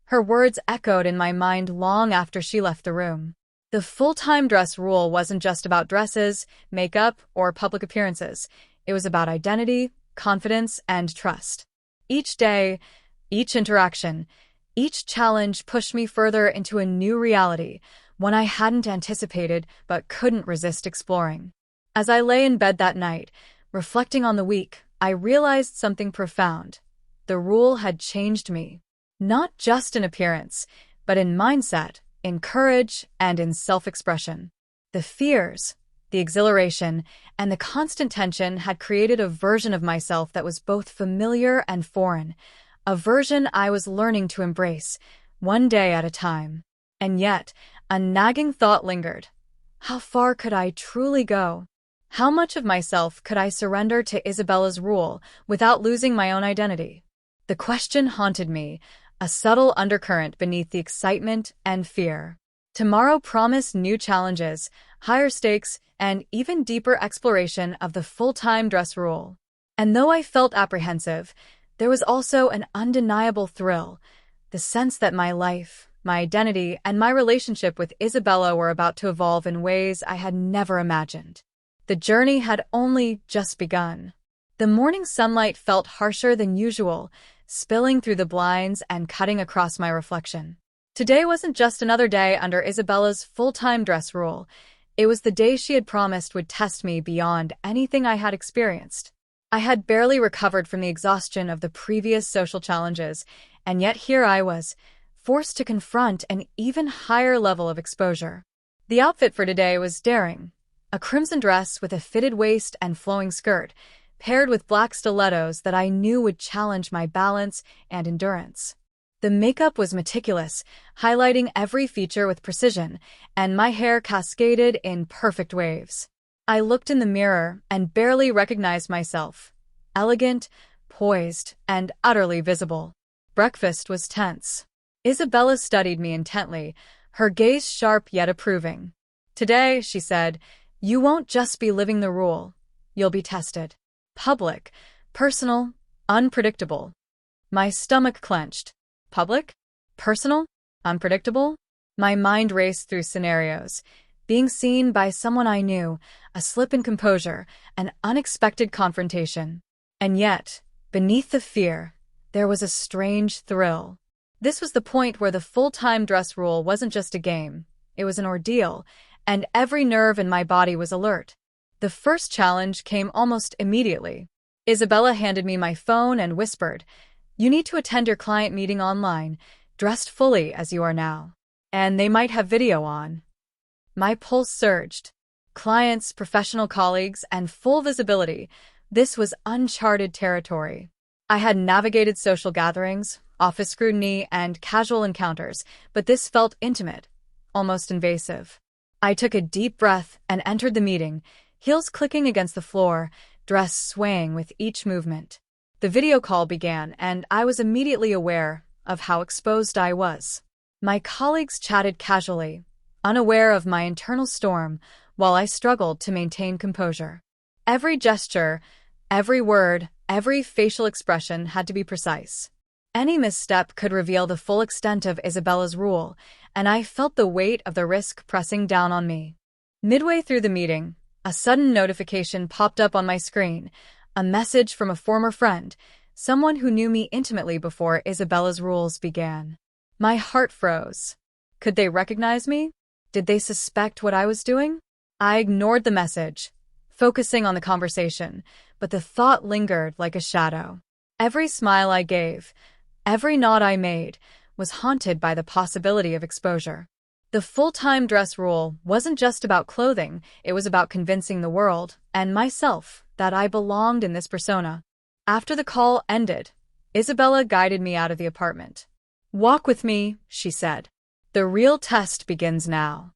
Her words echoed in my mind long after she left the room. The full-time dress rule wasn't just about dresses, makeup, or public appearances. It was about identity, confidence, and trust. Each day, each interaction, each challenge pushed me further into a new reality, one I hadn't anticipated but couldn't resist exploring. As I lay in bed that night, reflecting on the week, I realized something profound. The rule had changed me. Not just in appearance, but in mindset, in courage, and in self-expression. The fears, the exhilaration, and the constant tension had created a version of myself that was both familiar and foreign, a version I was learning to embrace, one day at a time. And yet, a nagging thought lingered. How far could I truly go? How much of myself could I surrender to Isabella's rule without losing my own identity? The question haunted me, a subtle undercurrent beneath the excitement and fear. Tomorrow promised new challenges, higher stakes, and even deeper exploration of the full-time dress rule. And though I felt apprehensive, there was also an undeniable thrill, the sense that my life, my identity, and my relationship with Isabella were about to evolve in ways I had never imagined. The journey had only just begun. The morning sunlight felt harsher than usual, spilling through the blinds and cutting across my reflection. Today wasn't just another day under Isabella's full-time dress rule. It was the day she had promised would test me beyond anything I had experienced. I had barely recovered from the exhaustion of the previous social challenges, and yet here I was, forced to confront an even higher level of exposure. The outfit for today was daring. A crimson dress with a fitted waist and flowing skirt, paired with black stilettos that I knew would challenge my balance and endurance. The makeup was meticulous, highlighting every feature with precision, and my hair cascaded in perfect waves. I looked in the mirror and barely recognized myself. Elegant, poised, and utterly visible. Breakfast was tense. Isabella studied me intently, her gaze sharp yet approving. "Today," she said, "you won't just be living the rule. You'll be tested. Public, personal, unpredictable." My stomach clenched. Public? Personal? Unpredictable? My mind raced through scenarios. Being seen by someone I knew, a slip in composure, an unexpected confrontation. And yet, beneath the fear, there was a strange thrill. This was the point where the full-time dress rule wasn't just a game, it was an ordeal, and every nerve in my body was alert. The first challenge came almost immediately. Isabella handed me my phone and whispered, "You need to attend your client meeting online, dressed fully as you are now. And they might have video on." My pulse surged. Clients, professional colleagues, and full visibility. This was uncharted territory. I had navigated social gatherings, office scrutiny, and casual encounters, but this felt intimate, almost invasive. I took a deep breath and entered the meeting, heels clicking against the floor, dress swaying with each movement. The video call began, and I was immediately aware of how exposed I was. My colleagues chatted casually, unaware of my internal storm, while I struggled to maintain composure. Every gesture, every word, every facial expression had to be precise. Any misstep could reveal the full extent of Isabella's rule, and I felt the weight of the risk pressing down on me. Midway through the meeting, a sudden notification popped up on my screen, a message from a former friend, someone who knew me intimately before Isabella's rules began. My heart froze. Could they recognize me? Did they suspect what I was doing? I ignored the message, focusing on the conversation, but the thought lingered like a shadow. Every smile I gave, every nod I made, was haunted by the possibility of exposure. The full-time dress rule wasn't just about clothing, it was about convincing the world, and myself, that I belonged in this persona. After the call ended, Isabella guided me out of the apartment. "Walk with me," she said. "The real test begins now."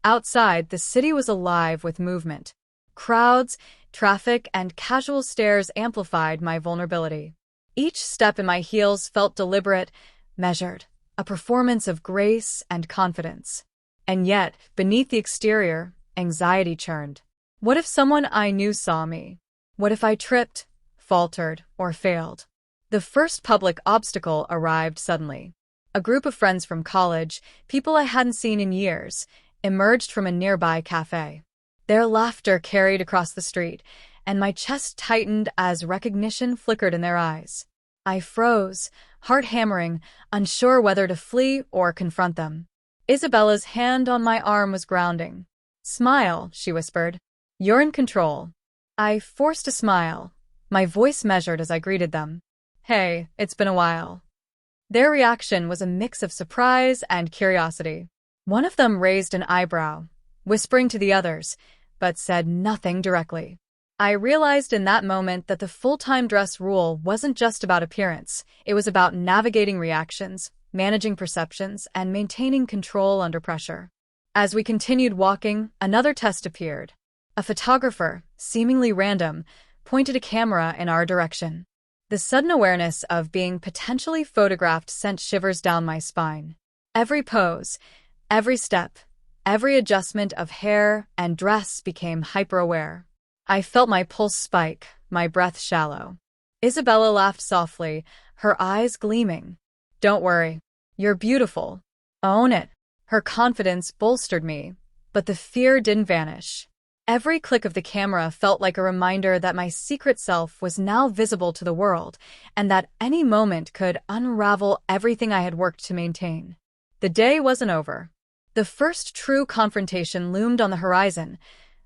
Outside, the city was alive with movement. Crowds, traffic, and casual stares amplified my vulnerability. Each step in my heels felt deliberate, measured, a performance of grace and confidence. And yet, beneath the exterior, anxiety churned. What if someone I knew saw me? What if I tripped, faltered, or failed? The first public obstacle arrived suddenly. A group of friends from college, people I hadn't seen in years, emerged from a nearby cafe. Their laughter carried across the street, and my chest tightened as recognition flickered in their eyes. I froze, heart hammering, unsure whether to flee or confront them. Isabella's hand on my arm was grounding. "Smile," she whispered. "You're in control." I forced a smile, my voice measured as I greeted them. "Hey, it's been a while." Their reaction was a mix of surprise and curiosity. One of them raised an eyebrow, whispering to the others, but said nothing directly. I realized in that moment that the full-time dress rule wasn't just about appearance, it was about navigating reactions, managing perceptions, and maintaining control under pressure. As we continued walking, another test appeared. A photographer, seemingly random, pointed a camera in our direction. The sudden awareness of being potentially photographed sent shivers down my spine. Every pose, every step, every adjustment of hair and dress became hyper-aware. I felt my pulse spike, my breath shallow. Isabella laughed softly, her eyes gleaming. "Don't worry. You're beautiful. Own it." Her confidence bolstered me, but the fear didn't vanish. Every click of the camera felt like a reminder that my secret self was now visible to the world, and that any moment could unravel everything I had worked to maintain. The day wasn't over. The first true confrontation loomed on the horizon.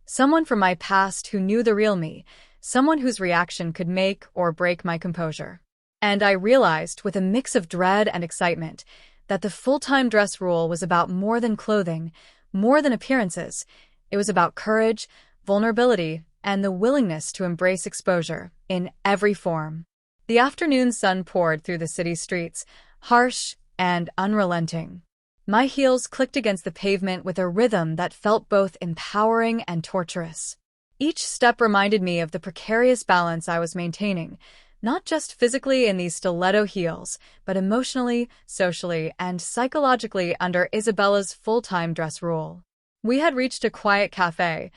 Someone from my past who knew the real me, someone whose reaction could make or break my composure. And I realized, with a mix of dread and excitement, that the full-time dress rule was about more than clothing, more than appearances. It was about courage, vulnerability, and the willingness to embrace exposure in every form. The afternoon sun poured through the city streets, harsh and unrelenting. My heels clicked against the pavement with a rhythm that felt both empowering and torturous. Each step reminded me of the precarious balance I was maintaining, not just physically in these stiletto heels, but emotionally, socially, and psychologically under Isabella's full-time dress rule. We had reached a quiet cafe,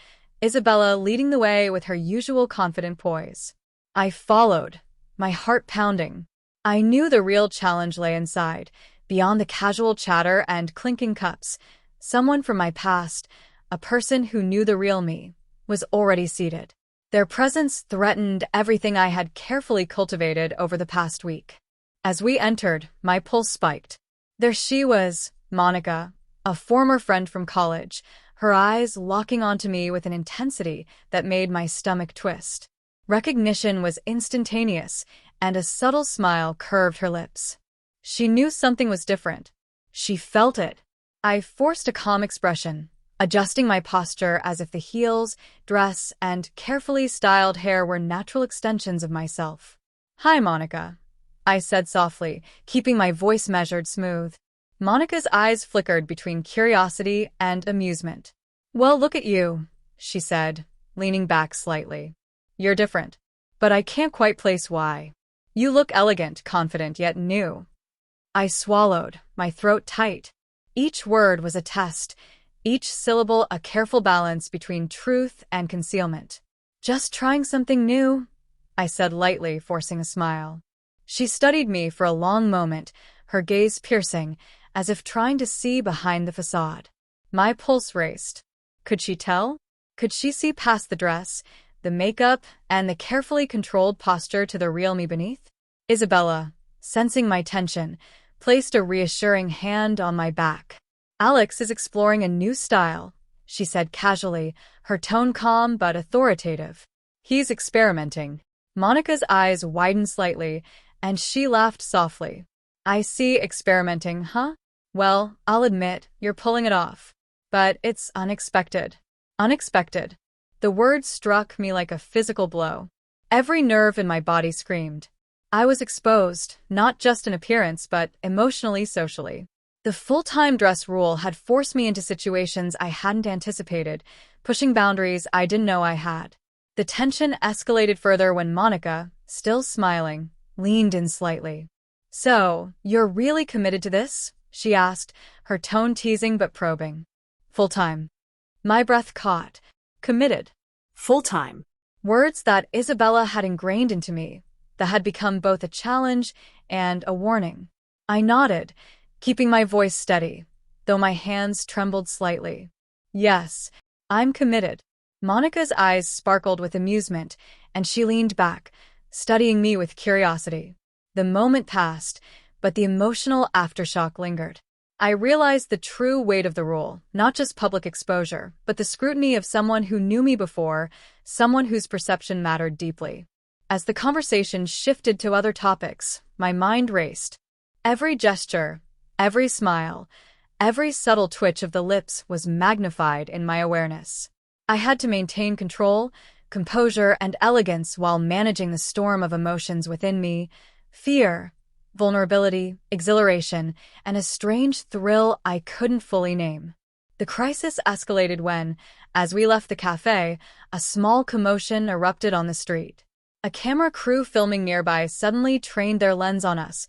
Isabella leading the way with her usual confident poise. I followed, my heart pounding. I knew the real challenge lay inside, beyond the casual chatter and clinking cups. Someone from my past, a person who knew the real me, was already seated. Their presence threatened everything I had carefully cultivated over the past week. As we entered, my pulse spiked. There she was, Monica, a former friend from college, her eyes locking onto me with an intensity that made my stomach twist. Recognition was instantaneous, and a subtle smile curved her lips. She knew something was different. She felt it. I forced a calm expression, adjusting my posture as if the heels, dress, and carefully styled hair were natural extensions of myself. "Hi, Monica," I said softly, keeping my voice measured smooth. Monica's eyes flickered between curiosity and amusement. "Well, look at you," she said, leaning back slightly. "You're different. But I can't quite place why. You look elegant, confident, yet new." I swallowed, my throat tight. Each word was a test, each syllable a careful balance between truth and concealment. "Just trying something new," I said lightly, forcing a smile. She studied me for a long moment, her gaze piercing, as if trying to see behind the facade. My pulse raced. Could she tell? Could she see past the dress, the makeup, and the carefully controlled posture to the real me beneath? Isabella, sensing my tension, placed a reassuring hand on my back. Alex is exploring a new style, she said casually, her tone calm but authoritative. He's experimenting. Monica's eyes widened slightly, and she laughed softly. I see experimenting, huh? Well, I'll admit, you're pulling it off. But it's unexpected. Unexpected. The word struck me like a physical blow. Every nerve in my body screamed. I was exposed, not just in appearance, but emotionally, socially. The full-time dress rule had forced me into situations I hadn't anticipated, pushing boundaries I didn't know I had. The tension escalated further when Monica, still smiling, leaned in slightly. So, you're really committed to this? She asked, her tone teasing but probing. Full-time. My breath caught. Committed. Full-time. Words that Isabella had ingrained into me, that had become both a challenge and a warning. I nodded, keeping my voice steady, though my hands trembled slightly. Yes, I'm committed. Monica's eyes sparkled with amusement, and she leaned back, studying me with curiosity. The moment passed, but the emotional aftershock lingered. I realized the true weight of the rule, not just public exposure, but the scrutiny of someone who knew me before, someone whose perception mattered deeply. As the conversation shifted to other topics, my mind raced. Every gesture, every smile, every subtle twitch of the lips was magnified in my awareness. I had to maintain control, composure, and elegance while managing the storm of emotions within me: fear, vulnerability, exhilaration, and a strange thrill I couldn't fully name. The crisis escalated when, as we left the cafe, a small commotion erupted on the street. A camera crew filming nearby suddenly trained their lens on us,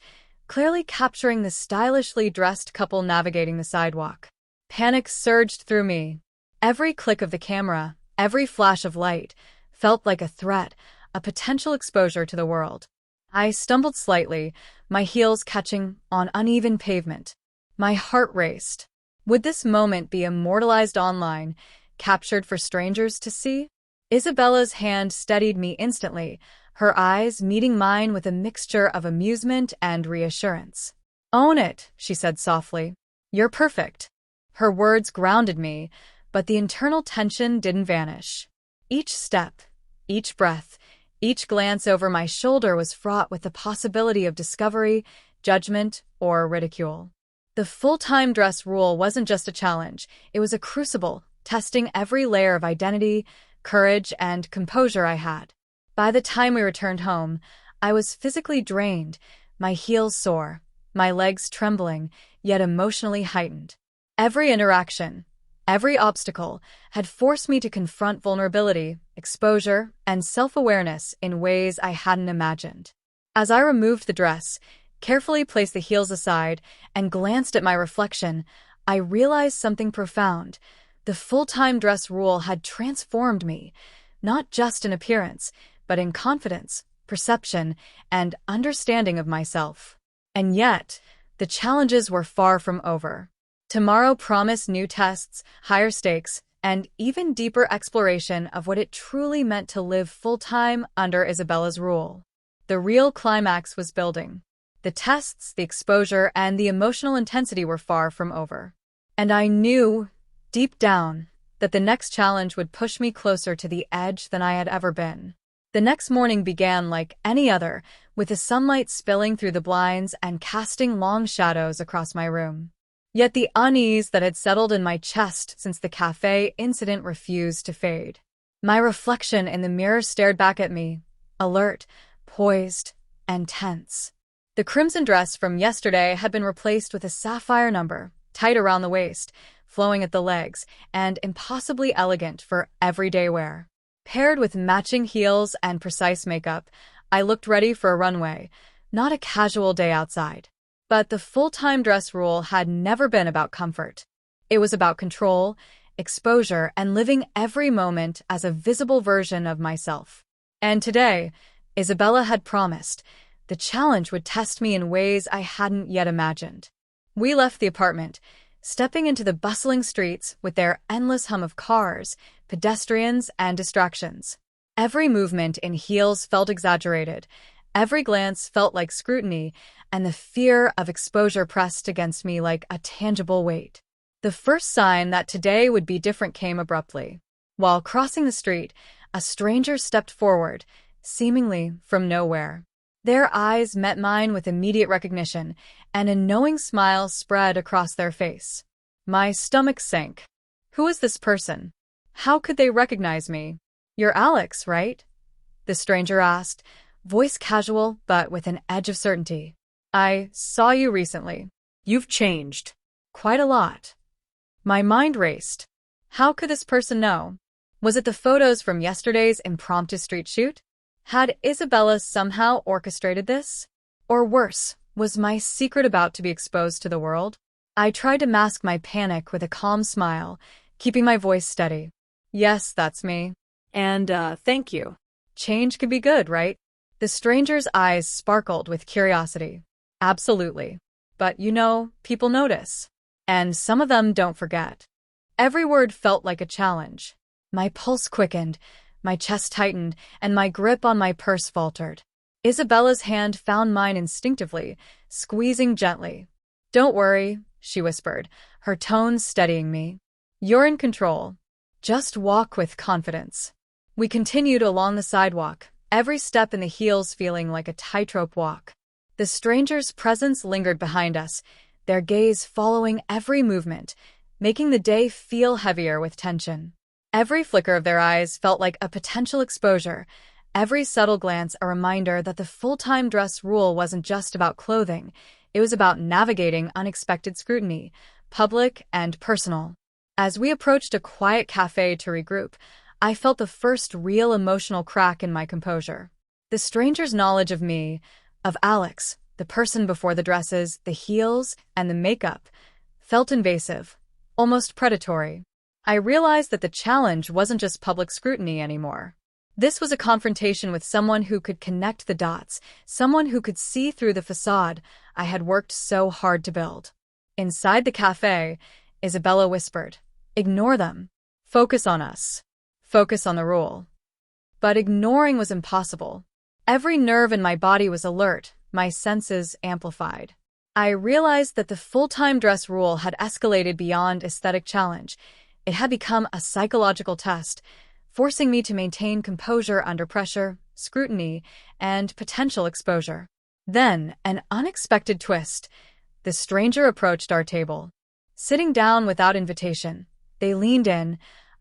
clearly capturing the stylishly dressed couple navigating the sidewalk. Panic surged through me. Every click of the camera, every flash of light, felt like a threat, a potential exposure to the world. I stumbled slightly, my heels catching on uneven pavement. My heart raced. Would this moment be immortalized online, captured for strangers to see? Isabella's hand steadied me instantly, her eyes meeting mine with a mixture of amusement and reassurance. "Own it," she said softly. "You're perfect." Her words grounded me, but the internal tension didn't vanish. Each step, each breath, each glance over my shoulder was fraught with the possibility of discovery, judgment, or ridicule. The full-time dress rule wasn't just a challenge, it was a crucible, testing every layer of identity, courage, and composure I had. By the time we returned home, I was physically drained, my heels sore, my legs trembling, yet emotionally heightened. Every interaction, every obstacle had forced me to confront vulnerability, exposure, and self-awareness in ways I hadn't imagined. As I removed the dress, carefully placed the heels aside, and glanced at my reflection, I realized something profound. The full-time dress rule had transformed me, not just in appearance, but in confidence, perception, and understanding of myself. And yet, the challenges were far from over. Tomorrow promised new tests, higher stakes, and even deeper exploration of what it truly meant to live full-time under Isabella's rule. The real climax was building. The tests, the exposure, and the emotional intensity were far from over. And I knew, deep down, that the next challenge would push me closer to the edge than I had ever been. The next morning began like any other, with the sunlight spilling through the blinds and casting long shadows across my room. Yet the unease that had settled in my chest since the cafe incident refused to fade. My reflection in the mirror stared back at me, alert, poised, and tense. The crimson dress from yesterday had been replaced with a sapphire number, tight around the waist, flowing at the legs, and impossibly elegant for everyday wear. Paired with matching heels and precise makeup, I looked ready for a runway, not a casual day outside. But the full-time dress rule had never been about comfort. It was about control, exposure, and living every moment as a visible version of myself. And today, Isabella had promised, the challenge would test me in ways I hadn't yet imagined. We left the apartment, stepping into the bustling streets with their endless hum of cars, pedestrians, and distractions. Every movement in heels felt exaggerated, every glance felt like scrutiny, and the fear of exposure pressed against me like a tangible weight. The first sign that today would be different came abruptly. While crossing the street, a stranger stepped forward, seemingly from nowhere. Their eyes met mine with immediate recognition, and a knowing smile spread across their face. My stomach sank. Who was this person? How could they recognize me? You're Alex, right? The stranger asked, voice casual but with an edge of certainty. I saw you recently. You've changed. Quite a lot. My mind raced. How could this person know? Was it the photos from yesterday's impromptu street shoot? Had Isabella somehow orchestrated this? Or worse, was my secret about to be exposed to the world? I tried to mask my panic with a calm smile, keeping my voice steady. Yes, that's me. And, thank you. Change could be good, right? The stranger's eyes sparkled with curiosity. Absolutely. But people notice. And some of them don't forget. Every word felt like a challenge. My pulse quickened, my chest tightened, and my grip on my purse faltered. Isabella's hand found mine instinctively, squeezing gently. Don't worry, she whispered, her tone steadying me. You're in control. Just walk with confidence. We continued along the sidewalk, every step in the heels feeling like a tightrope walk. The stranger's presence lingered behind us, their gaze following every movement, making the day feel heavier with tension. Every flicker of their eyes felt like a potential exposure, every subtle glance a reminder that the full-time dress rule wasn't just about clothing, it was about navigating unexpected scrutiny, public and personal. As we approached a quiet cafe to regroup, I felt the first real emotional crack in my composure. The stranger's knowledge of me, of Alex, the person before the dresses, the heels, and the makeup, felt invasive, almost predatory. I realized that the challenge wasn't just public scrutiny anymore. This was a confrontation with someone who could connect the dots, someone who could see through the facade I had worked so hard to build. Inside the cafe, Isabella whispered, "Ignore them. Focus on us. Focus on the rule." But ignoring was impossible. Every nerve in my body was alert, my senses amplified. I realized that the full-time dress rule had escalated beyond aesthetic challenge. It had become a psychological test, forcing me to maintain composure under pressure, scrutiny, and potential exposure. Then, an unexpected twist. The stranger approached our table. Sitting down without invitation, they leaned in,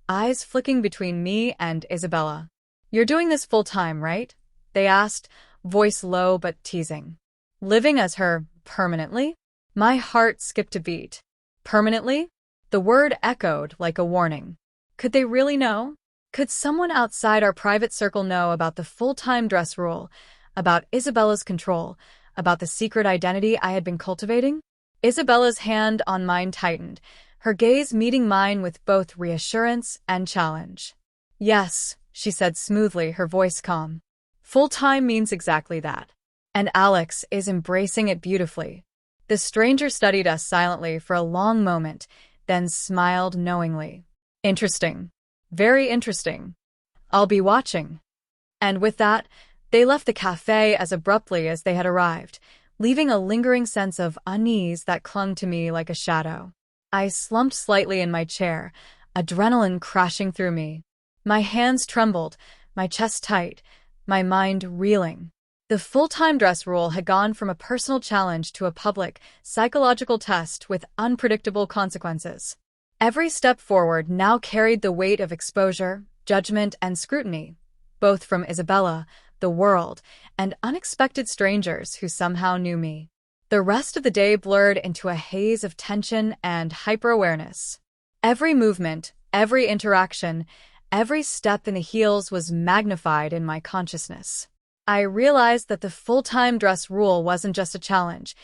eyes flicking between me and Isabella. "You're doing this full-time, right?" they asked, voice low but teasing. "Living as her permanently?" My heart skipped a beat. Permanently? The word echoed like a warning. Could they really know? Could someone outside our private circle know about the full-time dress rule, about Isabella's control, about the secret identity I had been cultivating? Isabella's hand on mine tightened, her gaze meeting mine with both reassurance and challenge. "Yes," she said smoothly, her voice calm. "Full-time means exactly that. And Alex is embracing it beautifully." The stranger studied us silently for a long moment, then smiled knowingly. "Interesting. Very interesting. I'll be watching." And with that, they left the cafe as abruptly as they had arrived, leaving a lingering sense of unease that clung to me like a shadow. I slumped slightly in my chair, adrenaline crashing through me. My hands trembled, my chest tight, my mind reeling. The full-time dress rule had gone from a personal challenge to a public, psychological test with unpredictable consequences. Every step forward now carried the weight of exposure, judgment, and scrutiny, both from Isabella, the world, and unexpected strangers who somehow knew me. The rest of the day blurred into a haze of tension and hyper-awareness. Every movement, every interaction, every step in the heels was magnified in my consciousness. I realized that the full-time dress rule wasn't just a challenge.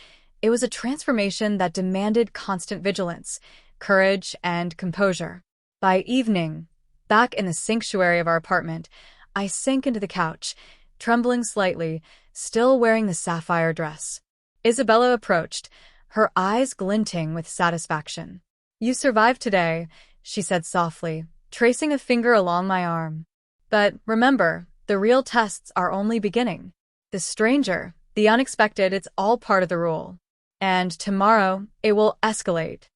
It was a transformation that demanded constant vigilance, courage, and composure. By evening, back in the sanctuary of our apartment, I sank into the couch, trembling slightly, still wearing the sapphire dress. Isabella approached, her eyes glinting with satisfaction. "You survived today," she said softly, tracing a finger along my arm. "But remember, the real tests are only beginning. The stranger, the unexpected, it's all part of the rule. And tomorrow, it will escalate."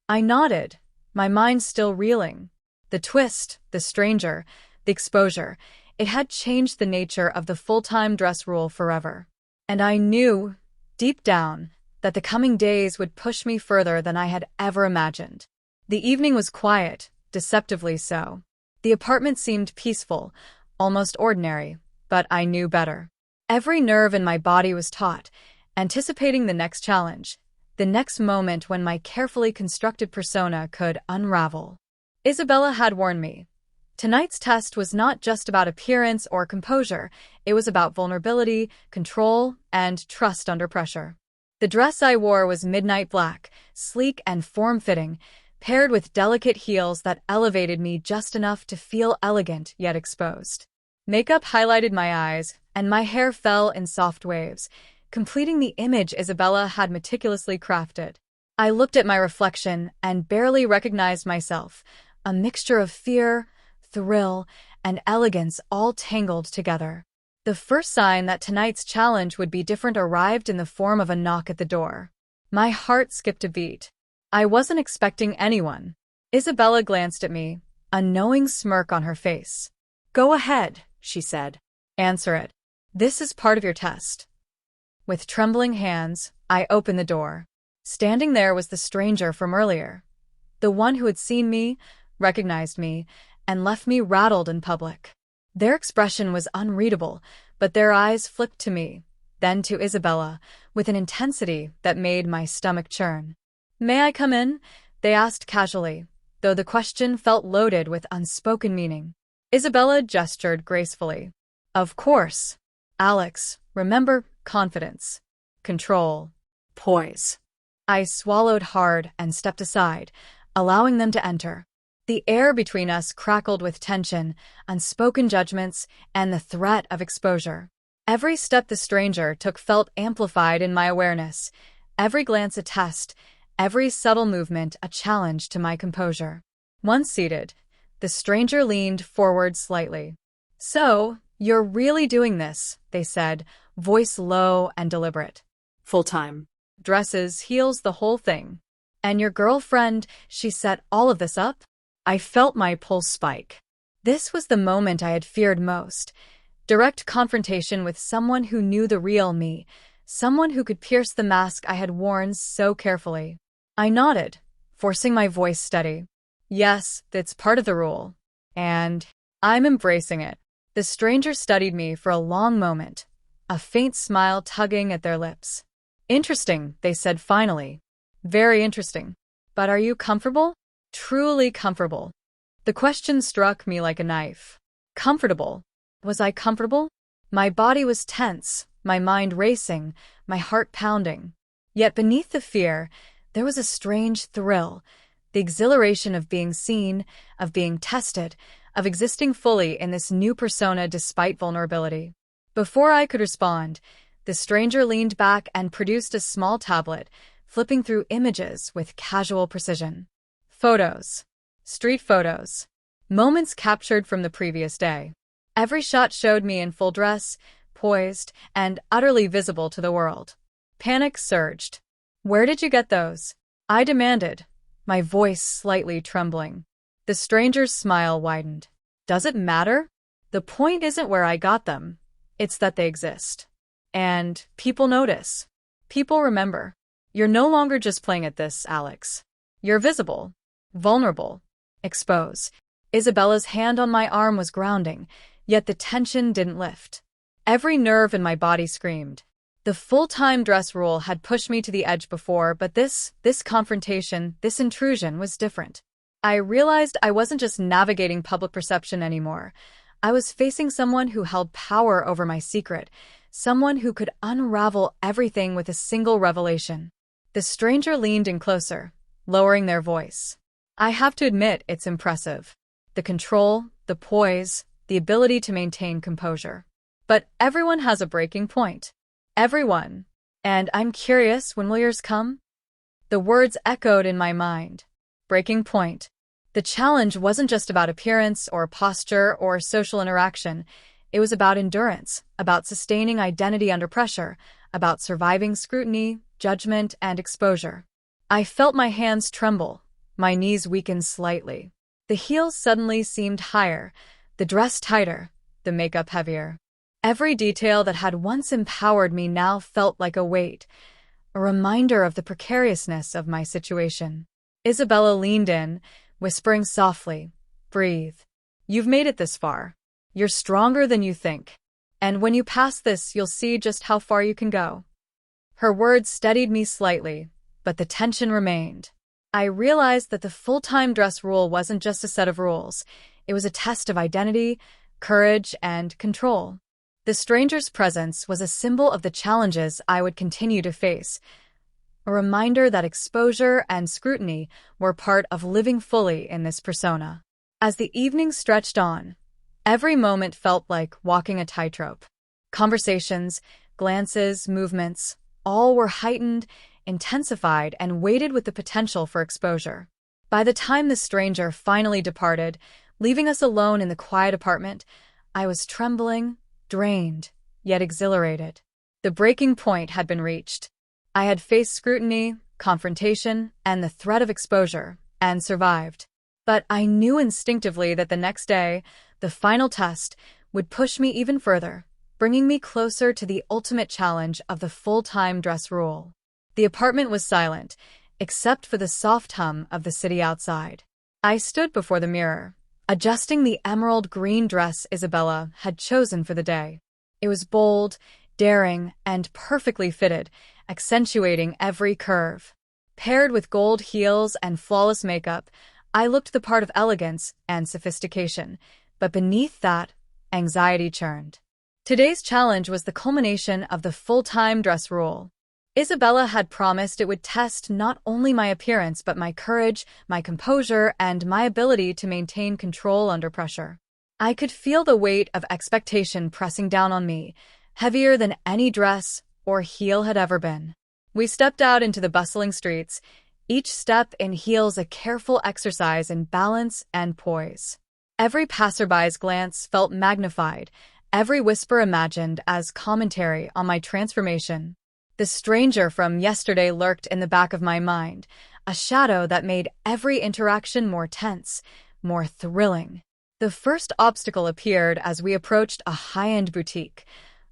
I nodded, my mind still reeling. The twist, the stranger, the exposure, it had changed the nature of the full-time dress rule forever. And I knew, deep down, that the coming days would push me further than I had ever imagined. The evening was quiet, deceptively so. The apartment seemed peaceful, almost ordinary, but I knew better. Every nerve in my body was taut, anticipating the next challenge, the next moment when my carefully constructed persona could unravel. Isabella had warned me. Tonight's test was not just about appearance or composure, it was about vulnerability, control, and trust under pressure. The dress I wore was midnight black, sleek and form-fitting, paired with delicate heels that elevated me just enough to feel elegant yet exposed. Makeup highlighted my eyes, and my hair fell in soft waves, completing the image Isabella had meticulously crafted. I looked at my reflection and barely recognized myself, a mixture of fear, thrill, and elegance all tangled together. The first sign that tonight's challenge would be different arrived in the form of a knock at the door. My heart skipped a beat. I wasn't expecting anyone. Isabella glanced at me, a knowing smirk on her face. "Go ahead," she said. "Answer it. This is part of your test." With trembling hands, I opened the door. Standing there was the stranger from earlier. The one who had seen me, recognized me, and left me rattled in public. Their expression was unreadable, but their eyes flipped to me, then to Isabella, with an intensity that made my stomach churn. "May I come in?" they asked casually, though the question felt loaded with unspoken meaning. Isabella gestured gracefully. "Of course. Alex, remember, confidence, control, poise." I swallowed hard and stepped aside, allowing them to enter. The air between us crackled with tension, unspoken judgments, and the threat of exposure. Every step the stranger took felt amplified in my awareness, every glance a test, every subtle movement a challenge to my composure. Once seated, the stranger leaned forward slightly. "So, you're really doing this," they said, voice low and deliberate. Full-time. "Dresses, heels, the whole thing. And your girlfriend, she set all of this up?" I felt my pulse spike. This was the moment I had feared most. Direct confrontation with someone who knew the real me, someone who could pierce the mask I had worn so carefully. I nodded, forcing my voice steady. "Yes, that's part of the rule. And I'm embracing it." The stranger studied me for a long moment, a faint smile tugging at their lips. "Interesting," they said finally. "Very interesting. But are you comfortable? Truly comfortable?" The question struck me like a knife. Comfortable? Was I comfortable? My body was tense, my mind racing, my heart pounding. Yet beneath the fear, there was a strange thrill, the exhilaration of being seen, of being tested, of existing fully in this new persona despite vulnerability. Before I could respond, the stranger leaned back and produced a small tablet, flipping through images with casual precision. Photos. Street photos. Moments captured from the previous day. Every shot showed me in full dress, poised, and utterly visible to the world. Panic surged. "Where did you get those?" I demanded, my voice slightly trembling. The stranger's smile widened. "Does it matter? The point isn't where I got them. It's that they exist. And people notice. People remember. You're no longer just playing at this, Alex. You're visible. Vulnerable. Expose." Isabella's hand on my arm was grounding, yet the tension didn't lift. Every nerve in my body screamed. The full-time dress rule had pushed me to the edge before, but this confrontation, this intrusion was different. I realized I wasn't just navigating public perception anymore. I was facing someone who held power over my secret, someone who could unravel everything with a single revelation. The stranger leaned in closer, lowering their voice. I have to admit it's impressive. The control, the poise, the ability to maintain composure. But everyone has a breaking point. Everyone. And I'm curious, when will yours come? The words echoed in my mind. Breaking point. The challenge wasn't just about appearance or posture or social interaction. It was about endurance, about sustaining identity under pressure, about surviving scrutiny, judgment, and exposure. I felt my hands tremble, My knees weakened slightly. The heels suddenly seemed higher, the dress tighter, the makeup heavier. Every detail that had once empowered me now felt like a weight, a reminder of the precariousness of my situation. Isabella leaned in, whispering softly, "Breathe. You've made it this far. You're stronger than you think. And when you pass this, you'll see just how far you can go." Her words steadied me slightly, but the tension remained. I realized that the full-time dress rule wasn't just a set of rules. It was a test of identity, courage, and control. The stranger's presence was a symbol of the challenges I would continue to face, a reminder that exposure and scrutiny were part of living fully in this persona. As the evening stretched on, every moment felt like walking a tightrope. Conversations, glances, movements, all were heightened, intensified, and weighted with the potential for exposure. By the time the stranger finally departed, leaving us alone in the quiet apartment, I was trembling, drained, yet exhilarated. The breaking point had been reached. I had faced scrutiny, confrontation, and the threat of exposure, and survived. But I knew instinctively that the next day, the final test, would push me even further, bringing me closer to the ultimate challenge of the full-time dress rule. The apartment was silent, except for the soft hum of the city outside. I stood before the mirror, adjusting the emerald green dress Isabella had chosen for the day. It was bold, daring, and perfectly fitted, accentuating every curve. Paired with gold heels and flawless makeup, I looked the part of elegance and sophistication, but beneath that, anxiety churned. Today's challenge was the culmination of the full-time dress rule. Isabella had promised it would test not only my appearance but my courage, my composure, and my ability to maintain control under pressure. I could feel the weight of expectation pressing down on me, heavier than any dress or heel had ever been. We stepped out into the bustling streets, each step in heels a careful exercise in balance and poise. Every passerby's glance felt magnified, every whisper imagined as commentary on my transformation. The stranger from yesterday lurked in the back of my mind, a shadow that made every interaction more tense, more thrilling. The first obstacle appeared as we approached a high-end boutique,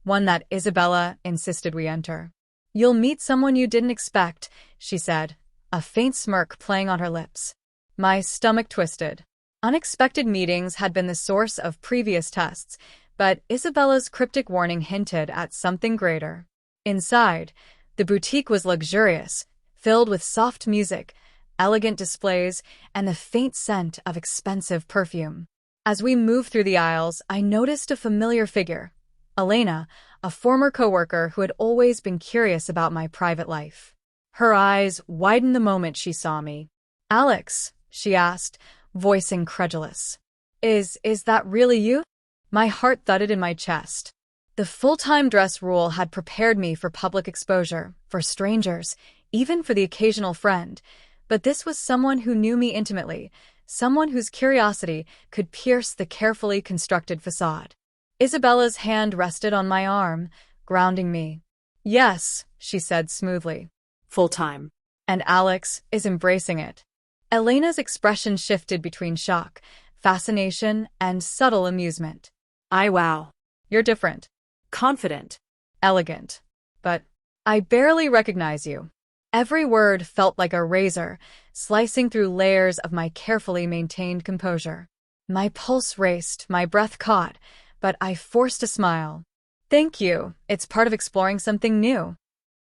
one that Isabella insisted we enter. "You'll meet someone you didn't expect," she said, a faint smirk playing on her lips. My stomach twisted. Unexpected meetings had been the source of previous tests, but Isabella's cryptic warning hinted at something greater. Inside, the boutique was luxurious, filled with soft music, elegant displays, and the faint scent of expensive perfume. As we moved through the aisles, I noticed a familiar figure, Elena, a former coworker who had always been curious about my private life. Her eyes widened the moment she saw me. "Alex," she asked, voice incredulous. Is that really you?" My heart thudded in my chest. The full-time dress rule had prepared me for public exposure, for strangers, even for the occasional friend, but this was someone who knew me intimately, someone whose curiosity could pierce the carefully constructed facade. Isabella's hand rested on my arm, grounding me. "Yes," she said smoothly. Full-time. "And Alex is embracing it." Elena's expression shifted between shock, fascination, and subtle amusement. Wow. "You're different. Confident. Elegant. But I barely recognize you." Every word felt like a razor, slicing through layers of my carefully maintained composure. My pulse raced, my breath caught, but I forced a smile. "Thank you, it's part of exploring something new."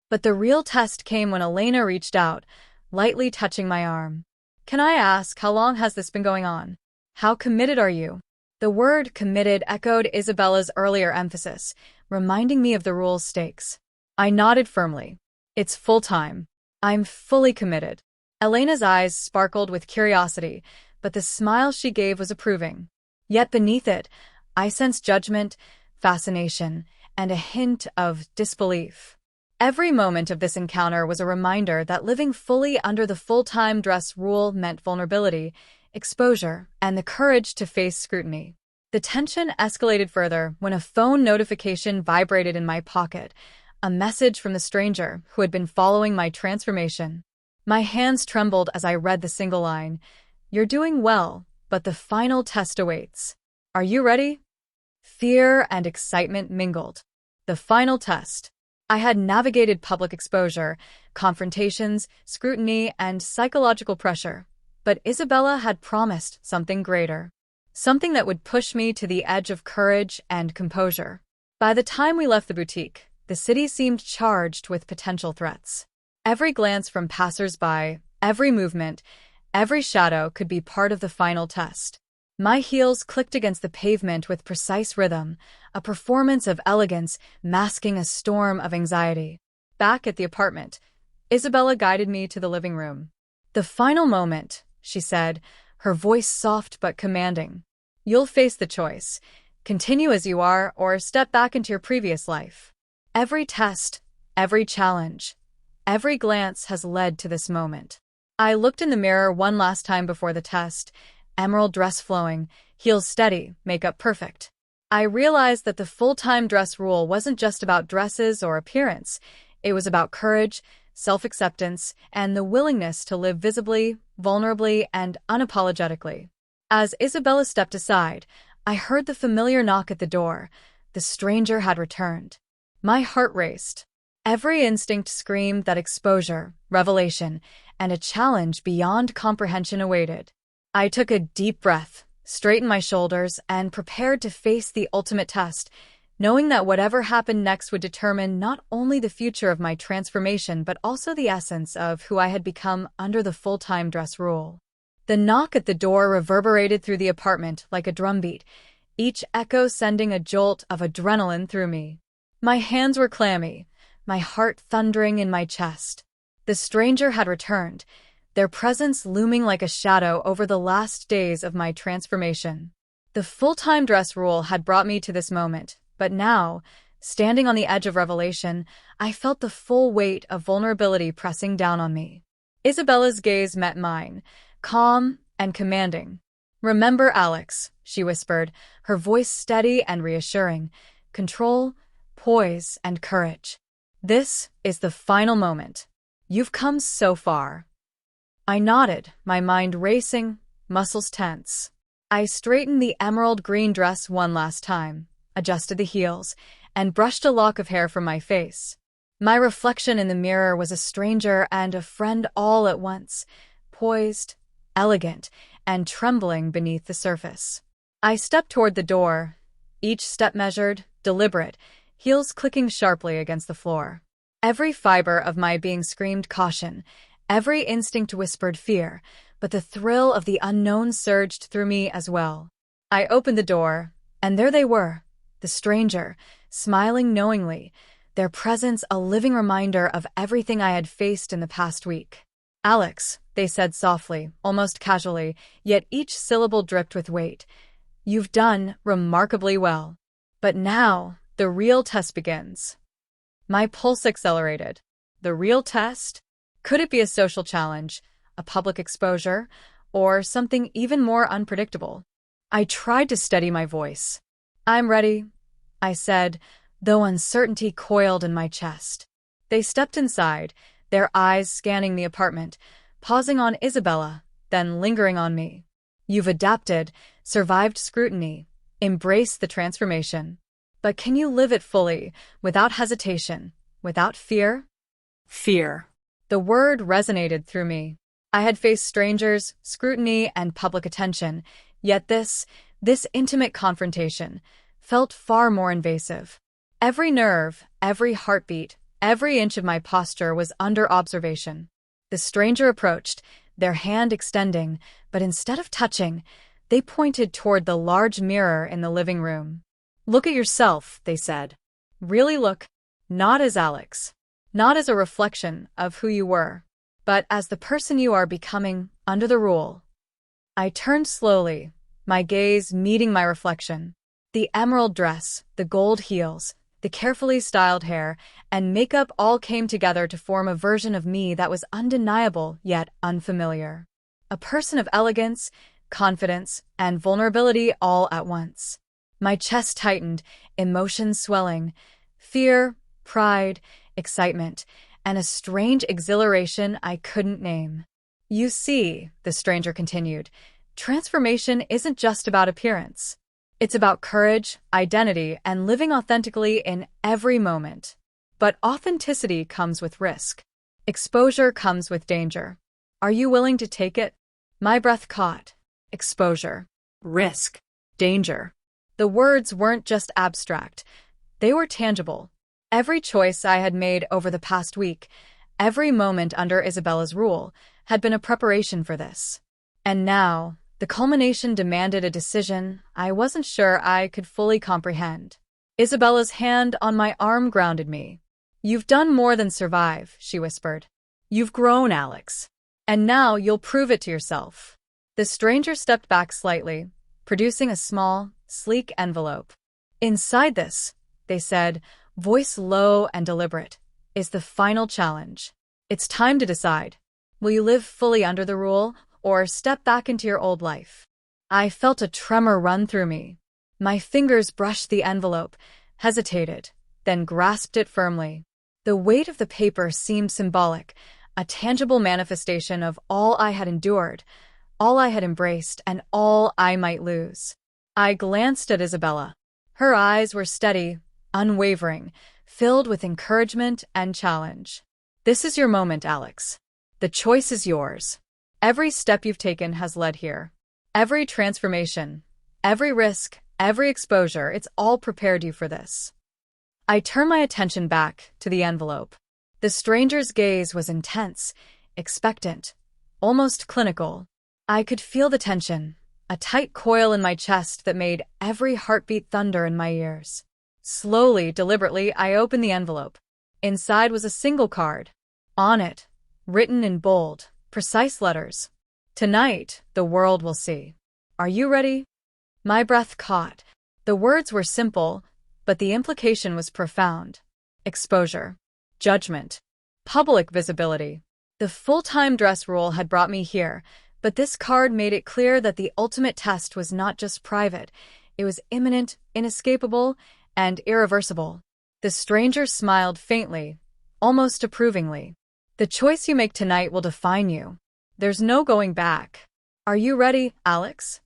But the real test came when Elena reached out, lightly touching my arm. "Can I ask, how long has this been going on? How committed are you?" The word committed echoed Isabella's earlier emphasis, reminding me of the rule's stakes. I nodded firmly. "It's full-time. I'm fully committed." Elena's eyes sparkled with curiosity, but the smile she gave was approving. Yet beneath it, I sensed judgment, fascination, and a hint of disbelief. Every moment of this encounter was a reminder that living fully under the full-time dress rule meant vulnerability, exposure, and the courage to face scrutiny. The tension escalated further when a phone notification vibrated in my pocket, a message from the stranger who had been following my transformation. My hands trembled as I read the single line. You're doing well, but the final test awaits. Are you ready? Fear and excitement mingled. The final test. I had navigated public exposure, confrontations, scrutiny, and psychological pressure. But Isabella had promised something greater. Something that would push me to the edge of courage and composure. By the time we left the boutique, the city seemed charged with potential threats. Every glance from passers-by, every movement, every shadow could be part of the final test. My heels clicked against the pavement with precise rhythm, a performance of elegance masking a storm of anxiety. Back at the apartment, Isabella guided me to the living room. The final moment, she said, her voice soft but commanding. You'll face the choice. Continue as you are or step back into your previous life. Every test, every challenge, every glance has led to this moment. I looked in the mirror one last time before the test, emerald dress flowing, heels steady, makeup perfect. I realized that the full-time dress rule wasn't just about dresses or appearance. It was about courage, self-acceptance, and the willingness to live visibly, vulnerably, and unapologetically. As Isabella stepped aside, I heard the familiar knock at the door. The stranger had returned. My heart raced. Every instinct screamed that exposure, revelation, and a challenge beyond comprehension awaited. I took a deep breath, straightened my shoulders, and prepared to face the ultimate test, knowing that whatever happened next would determine not only the future of my transformation but also the essence of who I had become under the full-time dress rule. The knock at the door reverberated through the apartment like a drumbeat, each echo sending a jolt of adrenaline through me. My hands were clammy, my heart thundering in my chest. The stranger had returned, their presence looming like a shadow over the last days of my transformation. The full-time dress rule had brought me to this moment, but now, standing on the edge of revelation, I felt the full weight of vulnerability pressing down on me. Isabella's gaze met mine, calm and commanding. "Remember, Alex," she whispered, her voice steady and reassuring. "Control, poise, and courage. This is the final moment. You've come so far." I nodded, my mind racing, muscles tense. I straightened the emerald green dress one last time, adjusted the heels, and brushed a lock of hair from my face. My reflection in the mirror was a stranger and a friend all at once, poised, elegant, and trembling beneath the surface. I stepped toward the door, each step measured, deliberate, heels clicking sharply against the floor. Every fiber of my being screamed caution, every instinct whispered fear, but the thrill of the unknown surged through me as well. I opened the door, and there they were, the stranger, smiling knowingly, their presence a living reminder of everything I had faced in the past week. "Alex," they said softly, almost casually, yet each syllable dripped with weight. "You've done remarkably well. But now, the real test begins." My pulse accelerated. The real test? Could it be a social challenge, a public exposure, or something even more unpredictable? I tried to steady my voice. "I'm ready," I said, though uncertainty coiled in my chest. They stepped inside, their eyes scanning the apartment, pausing on Isabella, then lingering on me. "You've adapted, survived scrutiny, embraced the transformation. But can you live it fully, without hesitation, without fear?" Fear. The word resonated through me. I had faced strangers, scrutiny, and public attention, yet this intimate confrontation felt far more invasive. Every nerve, every heartbeat, every inch of my posture was under observation. The stranger approached, their hand extending, but instead of touching, they pointed toward the large mirror in the living room. "Look at yourself," they said. "Really look, not as Alex, not as a reflection of who you were, but as the person you are becoming under the rule." I turned slowly, my gaze meeting my reflection. The emerald dress, the gold heels, the carefully styled hair, and makeup all came together to form a version of me that was undeniable yet unfamiliar. A person of elegance, confidence, and vulnerability all at once. My chest tightened, emotions swelling, fear, pride, excitement, and a strange exhilaration I couldn't name. You see, the stranger continued, transformation isn't just about appearance. It's about courage, identity, and living authentically in every moment. But authenticity comes with risk. Exposure comes with danger. Are you willing to take it? My breath caught. Exposure. Risk. Danger. The words weren't just abstract. They were tangible. Every choice I had made over the past week, every moment under Isabella's rule, had been a preparation for this. And now, the culmination demanded a decision I wasn't sure I could fully comprehend. Isabella's hand on my arm grounded me. "You've done more than survive," she whispered. "You've grown, Alex. And now you'll prove it to yourself." The stranger stepped back slightly, producing a small, sleek envelope. "Inside this," they said, voice low and deliberate, "is the final challenge. It's time to decide. Will you live fully under the rule, or step back into your old life?" I felt a tremor run through me. My fingers brushed the envelope, hesitated, then grasped it firmly. The weight of the paper seemed symbolic, a tangible manifestation of all I had endured, all I had embraced, and all I might lose. I glanced at Isabella. Her eyes were steady, unwavering, filled with encouragement and challenge. "This is your moment, Alex. The choice is yours. Every step you've taken has led here. Every transformation, every risk, every exposure, it's all prepared you for this." I turned my attention back to the envelope. The stranger's gaze was intense, expectant, almost clinical. I could feel the tension, a tight coil in my chest that made every heartbeat thunder in my ears. Slowly, deliberately, I opened the envelope. Inside was a single card. On it, written in bold, precise letters, "Tonight, the world will see. Are you ready?" My breath caught. The words were simple, but the implication was profound. Exposure. Judgment. Public visibility. The full-time dress rule had brought me here, but this card made it clear that the ultimate test was not just private. It was imminent, inescapable, and irreversible. The stranger smiled faintly, almost approvingly. "The choice you make tonight will define you. There's no going back. Are you ready, Alex?"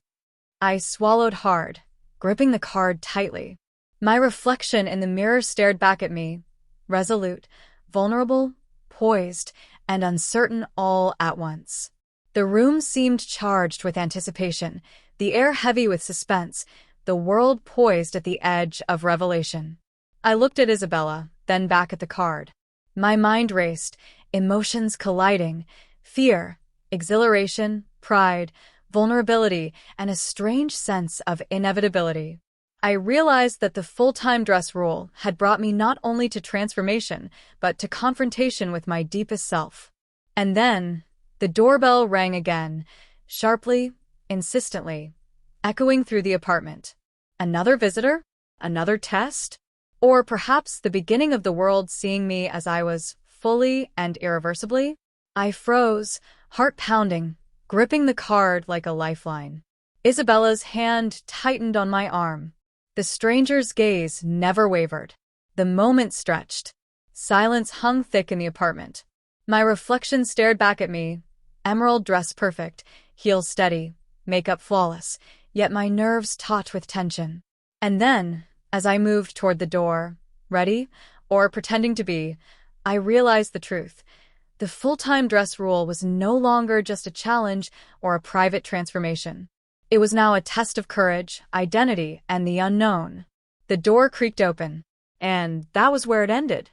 I swallowed hard, gripping the card tightly. My reflection in the mirror stared back at me, resolute, vulnerable, poised, and uncertain all at once. The room seemed charged with anticipation, the air heavy with suspense, the world poised at the edge of revelation. I looked at Isabella, then back at the card. My mind raced, emotions colliding, fear, exhilaration, pride, vulnerability, and a strange sense of inevitability. I realized that the full-time dress rule had brought me not only to transformation, but to confrontation with my deepest self. And then, the doorbell rang again, sharply, insistently, echoing through the apartment. Another visitor? Another test? Or perhaps the beginning of the world seeing me as I was, fully and irreversibly? I froze, heart pounding, gripping the card like a lifeline. Isabella's hand tightened on my arm. The stranger's gaze never wavered. The moment stretched. Silence hung thick in the apartment. My reflection stared back at me, emerald dress perfect, heels steady, makeup flawless, yet my nerves taut with tension. And then, as I moved toward the door, ready, or pretending to be, I realized the truth. The full-time dress rule was no longer just a challenge or a private transformation. It was now a test of courage, identity, and the unknown. The door creaked open, and that was where it ended.